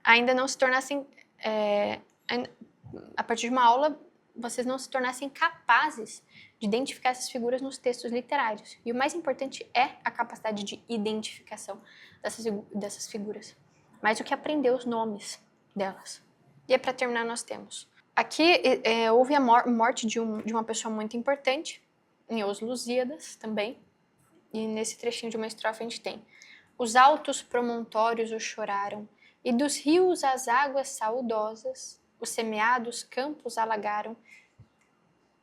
ainda não se tornassem, a partir de uma aula, vocês não se tornassem capazes de identificar essas figuras nos textos literários. E o mais importante é a capacidade de identificação dessas figuras, mais do que aprender os nomes delas. E para terminar, nós temos. Aqui houve a morte de uma pessoa muito importante, em Os Lusíadas também. E nesse trechinho de uma estrofe a gente tem: os altos promontórios o choraram, e dos rios as águas saudosas, os semeados campos alagaram,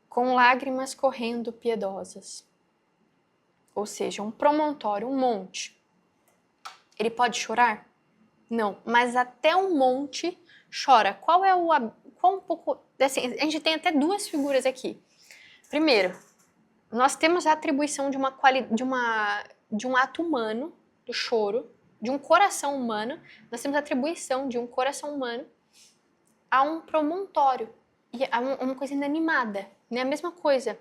com lágrimas correndo piedosas. Ou seja, um promontório, um monte. Ele pode chorar? Não, mas até um monte chora. Qual um pouco, assim, a gente tem até duas figuras aqui. Primeiro, nós temos a atribuição de um ato humano, do choro, de um coração humano. Nós temos a atribuição de um coração humano a um promontório, e a uma coisa inanimada, né? A mesma coisa.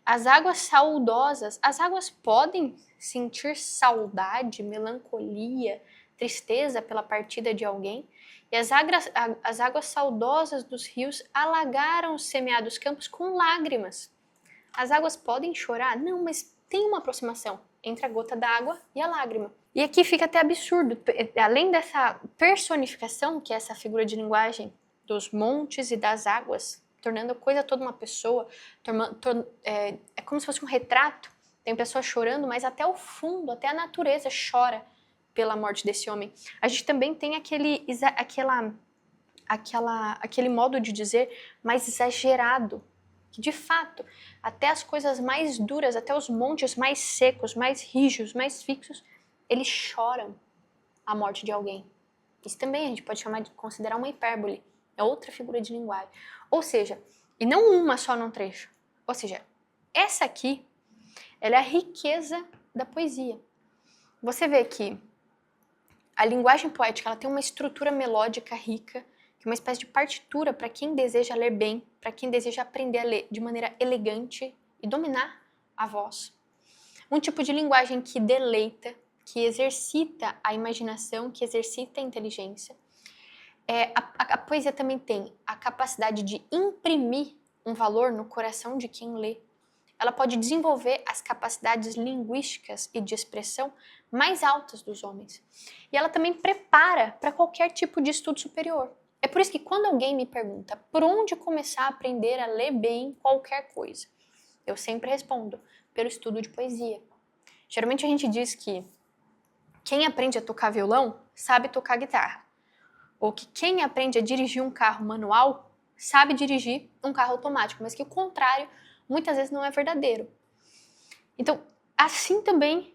As águas saudosas, as águas podem sentir saudade, melancolia, tristeza pela partida de alguém, e as águas saudosas dos rios alagaram os semeados campos com lágrimas. As águas podem chorar? Não, mas tem uma aproximação entre a gota d'água e a lágrima. E aqui fica até absurdo, além dessa personificação, que é essa figura de linguagem dos montes e das águas, tornando a coisa toda uma pessoa, é como se fosse um retrato, tem pessoas chorando, mas até o fundo, até a natureza chora pela morte desse homem, a gente também tem aquele modo de dizer mais exagerado, que de fato, até as coisas mais duras, até os montes mais secos, mais rígidos, mais fixos, eles choram a morte de alguém. Isso também a gente pode considerar uma hipérbole, é outra figura de linguagem. Ou seja, e não uma só num trecho. Ou seja, essa aqui, ela é a riqueza da poesia. Você vê que a linguagem poética, ela tem uma estrutura melódica rica, que é uma espécie de partitura para quem deseja ler bem, para quem deseja aprender a ler de maneira elegante e dominar a voz. Um tipo de linguagem que deleita, que exercita a imaginação, que exercita a inteligência. A poesia também tem a capacidade de imprimir um valor no coração de quem lê. Ela pode desenvolver as capacidades linguísticas e de expressão mais altas dos homens. E ela também prepara para qualquer tipo de estudo superior. É por isso que quando alguém me pergunta por onde começar a aprender a ler bem qualquer coisa, eu sempre respondo pelo estudo de poesia. Geralmente a gente diz que quem aprende a tocar violão sabe tocar guitarra. Ou que quem aprende a dirigir um carro manual sabe dirigir um carro automático, mas que o contrário muitas vezes não é verdadeiro. Então, assim também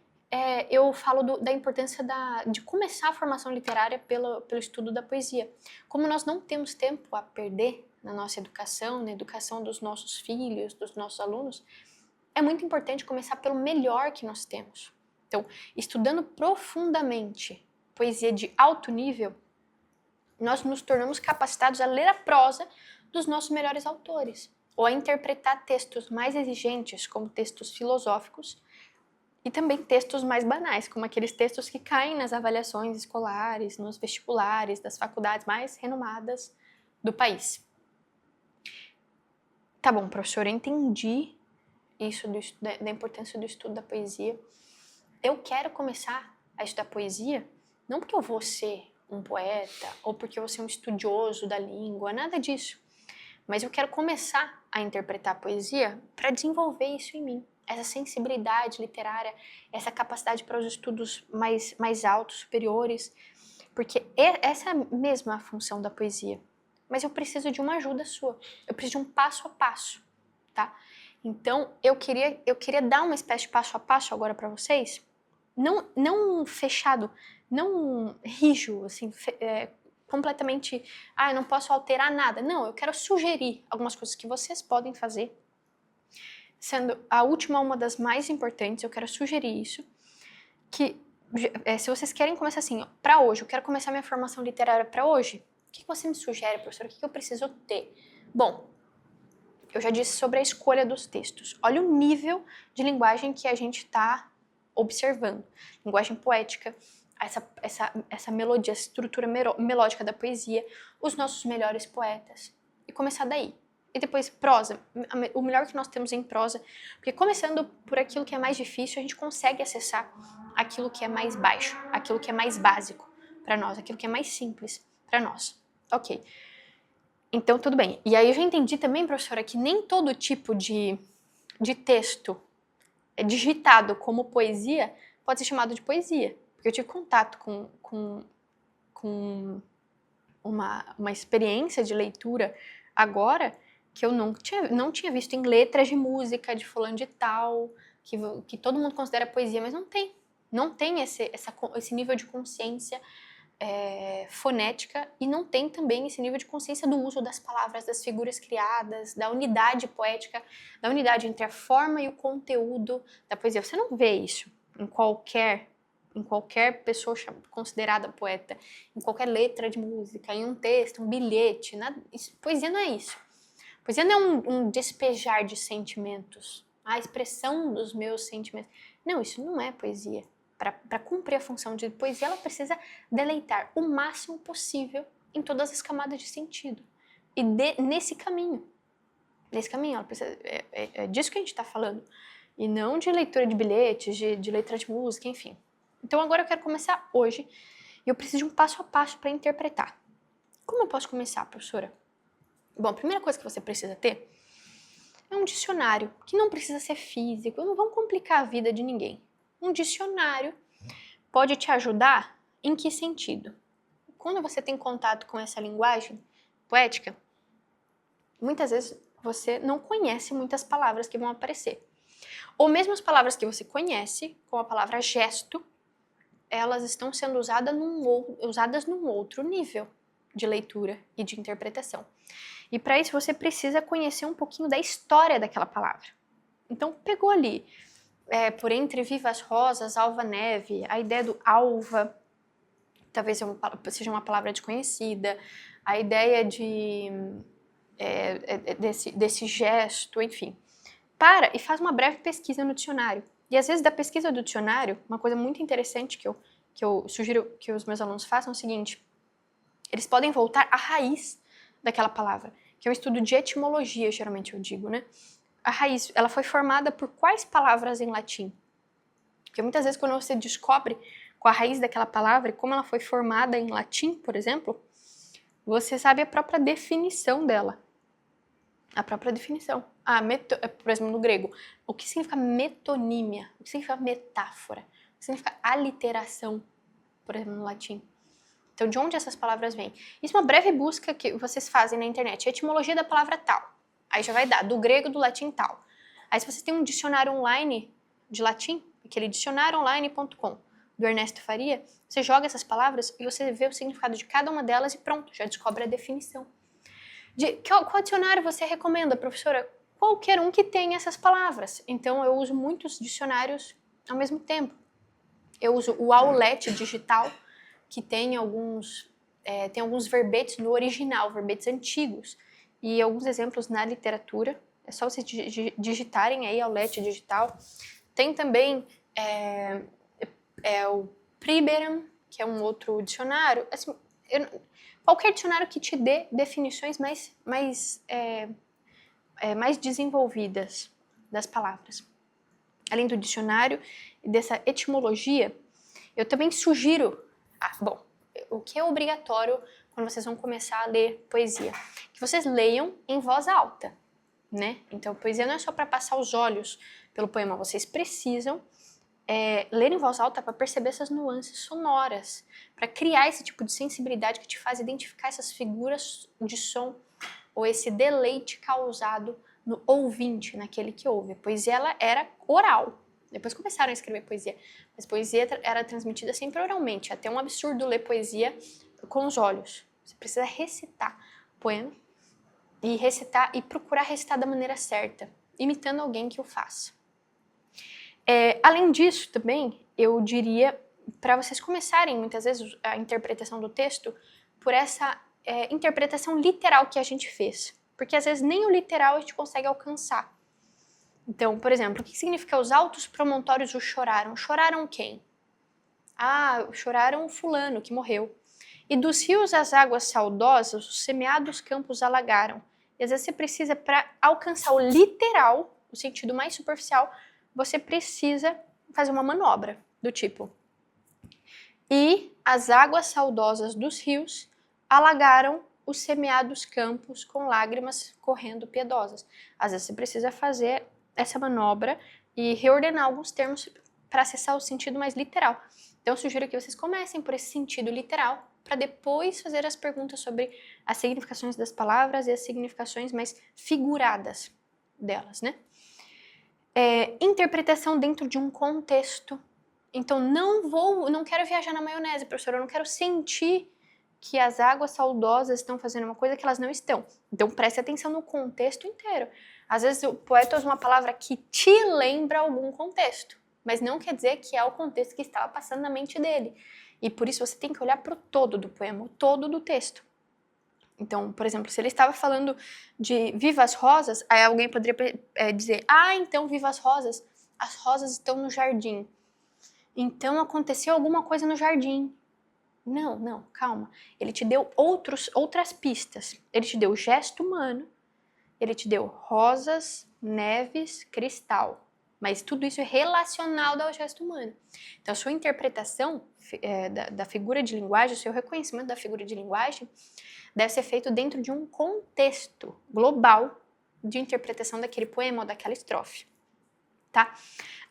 eu falo da importância de começar a formação literária pelo estudo da poesia. Como nós não temos tempo a perder na nossa educação, na educação dos nossos filhos, dos nossos alunos, é muito importante começar pelo melhor que nós temos. Então, estudando profundamente poesia de alto nível, nós nos tornamos capacitados a ler a prosa dos nossos melhores autores, ou a interpretar textos mais exigentes, como textos filosóficos, e também textos mais banais, como aqueles textos que caem nas avaliações escolares, nos vestibulares das faculdades mais renomadas do país. Tá bom, professor, eu entendi isso da importância do estudo da poesia. Eu quero começar a estudar poesia, não porque eu vou ser um poeta, ou porque eu vou ser um estudioso da língua, nada disso. Mas eu quero começar a interpretar a poesia para desenvolver isso em mim. Essa sensibilidade literária, essa capacidade para os estudos mais altos, superiores. Porque essa é mesmo a função da poesia. Mas eu preciso de uma ajuda sua. Eu preciso de um passo a passo, tá? Então, eu queria dar uma espécie de passo a passo agora para vocês. Não fechado, não rígido, assim, completamente, eu não posso alterar nada. Não, eu quero sugerir algumas coisas que vocês podem fazer. Sendo a última uma das mais importantes, eu quero sugerir isso, que se vocês querem começar assim, para hoje, eu quero começar minha formação literária para hoje, o que você me sugere, professora? O que eu preciso ter? Bom, eu já disse sobre a escolha dos textos. Olha o nível de linguagem que a gente está observando. Linguagem poética, essa melodia, essa estrutura melódica da poesia, os nossos melhores poetas. E começar daí. E depois prosa, o melhor que nós temos em prosa, porque começando por aquilo que é mais difícil, a gente consegue acessar aquilo que é mais baixo, aquilo que é mais básico para nós, aquilo que é mais simples para nós. Ok. Então, tudo bem. E aí eu já entendi também, professora, que nem todo tipo de texto digitado como poesia pode ser chamado de poesia. Porque eu tive contato com uma experiência de leitura agora que eu não tinha visto em letras de música de fulano de tal, que todo mundo considera poesia, mas não tem esse nível de consciência fonética, e não tem também esse nível de consciência do uso das palavras, das figuras criadas, da unidade poética, da unidade entre a forma e o conteúdo da poesia. Você não vê isso em qualquer pessoa considerada poeta, em qualquer letra de música, em um texto, um bilhete. Nada, poesia não é isso. Poesia não é um despejar de sentimentos, a expressão dos meus sentimentos. Não, isso não é poesia. Para cumprir a função de poesia, ela precisa deleitar o máximo possível em todas as camadas de sentido. E nesse caminho, ela precisa, é disso que a gente está falando. E não de leitura de bilhetes, de letra de música, enfim. Então agora eu quero começar hoje e eu preciso de um passo a passo para interpretar. Como eu posso começar, professora? Bom, a primeira coisa que você precisa ter é um dicionário, que não precisa ser físico, não vamos complicar a vida de ninguém. Um dicionário pode te ajudar em que sentido? Quando você tem contato com essa linguagem poética, muitas vezes você não conhece muitas palavras que vão aparecer. Ou mesmo as palavras que você conhece, como a palavra gesto, elas estão sendo usadas num outro nível de leitura e de interpretação. E para isso você precisa conhecer um pouquinho da história daquela palavra. Então pegou ali, por entre vivas rosas, alva neve, a ideia do alva, talvez seja uma palavra desconhecida, a ideia desse gesto, enfim. Para e faz uma breve pesquisa no dicionário. E às vezes da pesquisa do dicionário, uma coisa muito interessante que eu sugiro que os meus alunos façam é o seguinte: eles podem voltar à raiz daquela palavra, que é um estudo de etimologia, geralmente eu digo, né? A raiz, ela foi formada por quais palavras em latim? Porque muitas vezes quando você descobre com a raiz daquela palavra, como ela foi formada em latim, por exemplo, você sabe a própria definição dela. A própria definição. Por exemplo, no grego, o que significa metonímia? O que significa metáfora? O que significa aliteração, por exemplo, no latim? Então, de onde essas palavras vêm? Isso é uma breve busca que vocês fazem na internet. A etimologia da palavra tal. Aí já vai dar, do grego, do latim tal. Aí se vocês têm um dicionário online de latim, aquele dicionarioonline.com, do Ernesto Faria, você joga essas palavras e você vê o significado de cada uma delas e pronto, já descobre a definição. Qual dicionário você recomenda, professora? Qualquer um que tenha essas palavras. Então, eu uso muitos dicionários ao mesmo tempo. Eu uso o Aulete Digital, que tem alguns verbetes no original, verbetes antigos, e alguns exemplos na literatura. É só vocês digitarem aí Aulete Digital. Tem também o Priberam, que é um outro dicionário. Assim, qualquer dicionário que te dê definições mais desenvolvidas das palavras. Além do dicionário e dessa etimologia, eu também sugiro, o que é obrigatório quando vocês vão começar a ler poesia? Que vocês leiam em voz alta, né? Então, poesia não é só para passar os olhos pelo poema, vocês precisam ler em voz alta para perceber essas nuances sonoras, para criar esse tipo de sensibilidade que te faz identificar essas figuras de som ou esse deleite causado no ouvinte, naquele que ouve. A poesia ela era oral. Depois começaram a escrever poesia, mas poesia era transmitida sempre oralmente. Até um absurdo ler poesia com os olhos. Você precisa recitar o poema e procurar recitar da maneira certa, imitando alguém que o faça. Além disso, também, eu diria para vocês começarem, muitas vezes, a interpretação do texto por essa interpretação literal que a gente fez. Porque, às vezes, nem o literal a gente consegue alcançar. Então, por exemplo, o que significa os altos promontórios o choraram? Choraram quem? Choraram o fulano que morreu. E dos rios as águas saudosas, os semeados campos alagaram. E às vezes você precisa, para alcançar o literal, o sentido mais superficial, você precisa fazer uma manobra do tipo: e as águas saudosas dos rios alagaram os semeados campos com lágrimas correndo piedosas. Às vezes você precisa fazer essa manobra e reordenar alguns termos para acessar o sentido mais literal. Então eu sugiro que vocês comecem por esse sentido literal, para depois fazer as perguntas sobre as significações das palavras e as significações mais figuradas delas, né? Interpretação dentro de um contexto. Então, não quero viajar na maionese, professora, eu não quero sentir que as águas saudosas estão fazendo uma coisa que elas não estão. Então, preste atenção no contexto inteiro. Às vezes, o poeta usa uma palavra que te lembra algum contexto, mas não quer dizer que é o contexto que estava passando na mente dele. E por isso, você tem que olhar para o todo do poema, o todo do texto. Então, por exemplo, se ele estava falando de vivas rosas, aí alguém poderia dizer: então vivas rosas, as rosas estão no jardim. Então aconteceu alguma coisa no jardim. Não, calma. Ele te deu outras pistas. Ele te deu gesto humano, ele te deu rosas, neves, cristal. Mas tudo isso é relacionado ao gesto humano. Então, a sua interpretação da figura de linguagem, o seu reconhecimento da figura de linguagem, deve ser feito dentro de um contexto global de interpretação daquele poema ou daquela estrofe, tá?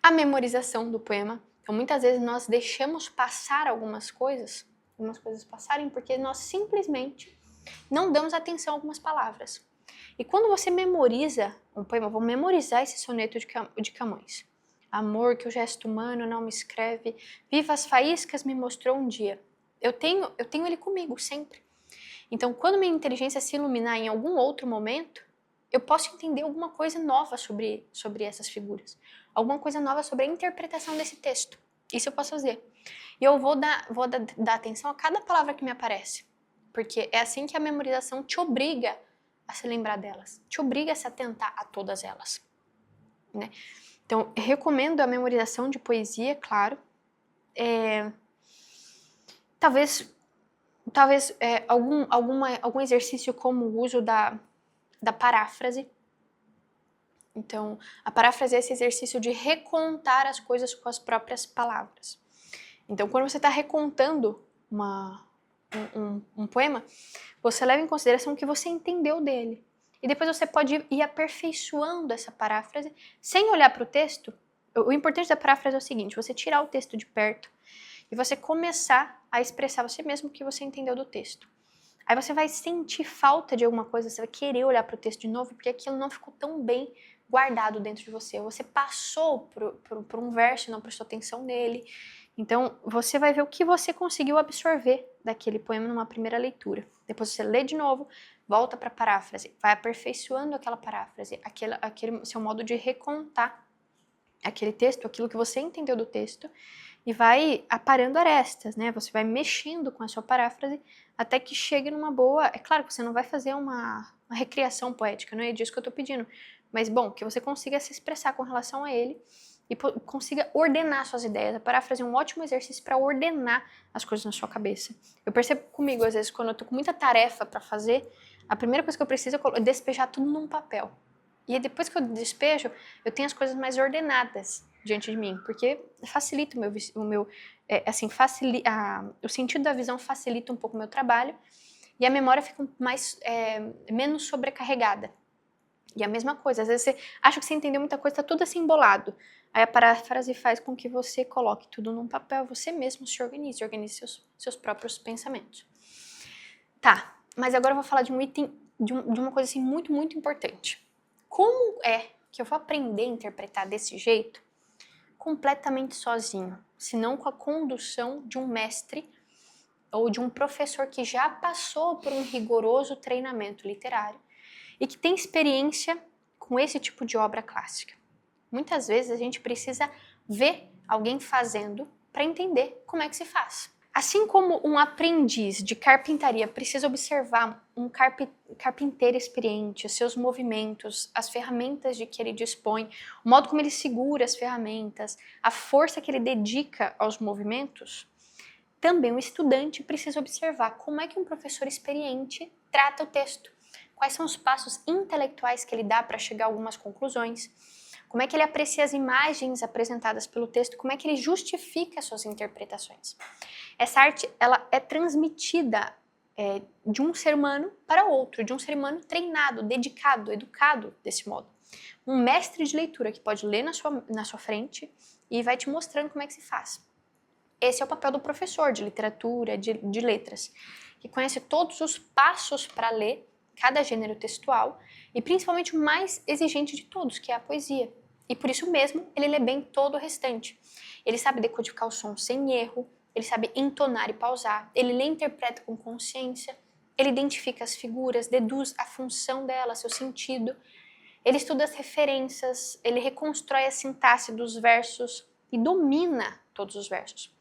A memorização do poema. Então, muitas vezes nós deixamos passar algumas coisas passarem porque nós simplesmente não damos atenção a algumas palavras. E quando você memoriza um poema, vou memorizar esse soneto de Camões. Amor que o gesto humano não me escreve, viva as faíscas me mostrou um dia. Eu tenho ele comigo sempre. Então, quando minha inteligência se iluminar em algum outro momento, eu posso entender alguma coisa nova sobre essas figuras. Alguma coisa nova sobre a interpretação desse texto. Isso eu posso fazer. E eu vou dar atenção a cada palavra que me aparece. Porque é assim que a memorização te obriga a se lembrar delas. Te obriga a se atentar a todas elas. Né? Então, eu recomendo a memorização de poesia, claro. Talvez algum exercício como o uso da paráfrase. Então, a paráfrase é esse exercício de recontar as coisas com as próprias palavras. Então, quando você está recontando um poema, você leva em consideração o que você entendeu dele. E depois você pode ir aperfeiçoando essa paráfrase sem olhar para o texto. O importante da paráfrase é o seguinte, você tirar o texto de perto e você começar a expressar você mesmo o que você entendeu do texto. Aí você vai sentir falta de alguma coisa, você vai querer olhar para o texto de novo, porque aquilo não ficou tão bem guardado dentro de você. Você passou por um verso e não prestou atenção nele. Então, você vai ver o que você conseguiu absorver daquele poema numa primeira leitura. Depois você lê de novo, volta para a paráfrase, vai aperfeiçoando aquela paráfrase, aquele seu modo de recontar aquele texto, aquilo que você entendeu do texto, e vai aparando arestas, né? Você vai mexendo com a sua paráfrase até que chegue numa boa... É claro que você não vai fazer uma recriação poética, não é disso que eu estou pedindo, mas, bom, que você consiga se expressar com relação a ele e consiga ordenar suas ideias. A paráfrase é um ótimo exercício para ordenar as coisas na sua cabeça. Eu percebo comigo, às vezes, quando eu tô com muita tarefa para fazer, a primeira coisa que eu preciso é despejar tudo num papel. E aí, depois que eu despejo, eu tenho as coisas mais ordenadas diante de mim, porque facilita o sentido da visão facilita um pouco o meu trabalho e a memória fica menos sobrecarregada. E a mesma coisa, às vezes você acha que você entendeu muita coisa, tá tudo assim embolado. Aí a paráfrase faz com que você coloque tudo num papel, você mesmo se organize seus próprios pensamentos. Tá, mas agora eu vou falar de um item, de uma coisa assim muito, muito importante. Como é que eu vou aprender a interpretar desse jeito completamente sozinho, se não com a condução de um mestre ou de um professor que já passou por um rigoroso treinamento literário e que tem experiência com esse tipo de obra clássica? Muitas vezes a gente precisa ver alguém fazendo para entender como é que se faz. Assim como um aprendiz de carpintaria precisa observar um carpinteiro experiente, os seus movimentos, as ferramentas de que ele dispõe, o modo como ele segura as ferramentas, a força que ele dedica aos movimentos, também o estudante precisa observar como é que um professor experiente trata o texto, quais são os passos intelectuais que ele dá para chegar a algumas conclusões, como é que ele aprecia as imagens apresentadas pelo texto, como é que ele justifica as suas interpretações. Essa arte, ela é transmitida de um ser humano para outro, de um ser humano treinado, dedicado, educado desse modo. Um mestre de leitura que pode ler na sua frente e vai te mostrando como é que se faz. Esse é o papel do professor de literatura, de letras, que conhece todos os passos para ler cada gênero textual e principalmente o mais exigente de todos, que é a poesia. E por isso mesmo, ele lê bem todo o restante. Ele sabe decodificar o som sem erro, ele sabe entonar e pausar, ele lê e interpreta com consciência, ele identifica as figuras, deduz a função delas, seu sentido, ele estuda as referências, ele reconstrói a sintaxe dos versos e domina todos os versos.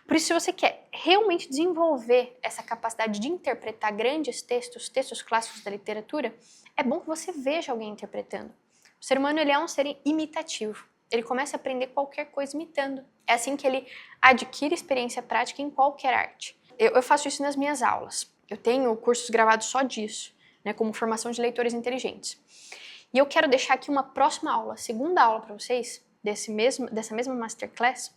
Por isso, se você quer realmente desenvolver essa capacidade de interpretar grandes textos clássicos da literatura, é bom que você veja alguém interpretando. O ser humano, ele é um ser imitativo. Ele começa a aprender qualquer coisa imitando. É assim que ele adquire experiência prática em qualquer arte. Eu faço isso nas minhas aulas. Eu tenho cursos gravados só disso, né, como formação de leitores inteligentes. E eu quero deixar aqui uma próxima aula, segunda aula para vocês, dessa mesma masterclass,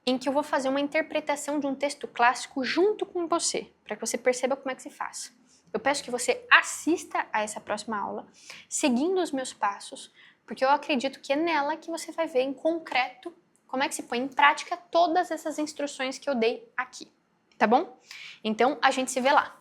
em que eu vou fazer uma interpretação de um texto clássico junto com você, para que você perceba como é que se faz. Eu peço que você assista a essa próxima aula, seguindo os meus passos, porque eu acredito que é nela que você vai ver em concreto como é que se põe em prática todas essas instruções que eu dei aqui, tá bom? Então, a gente se vê lá.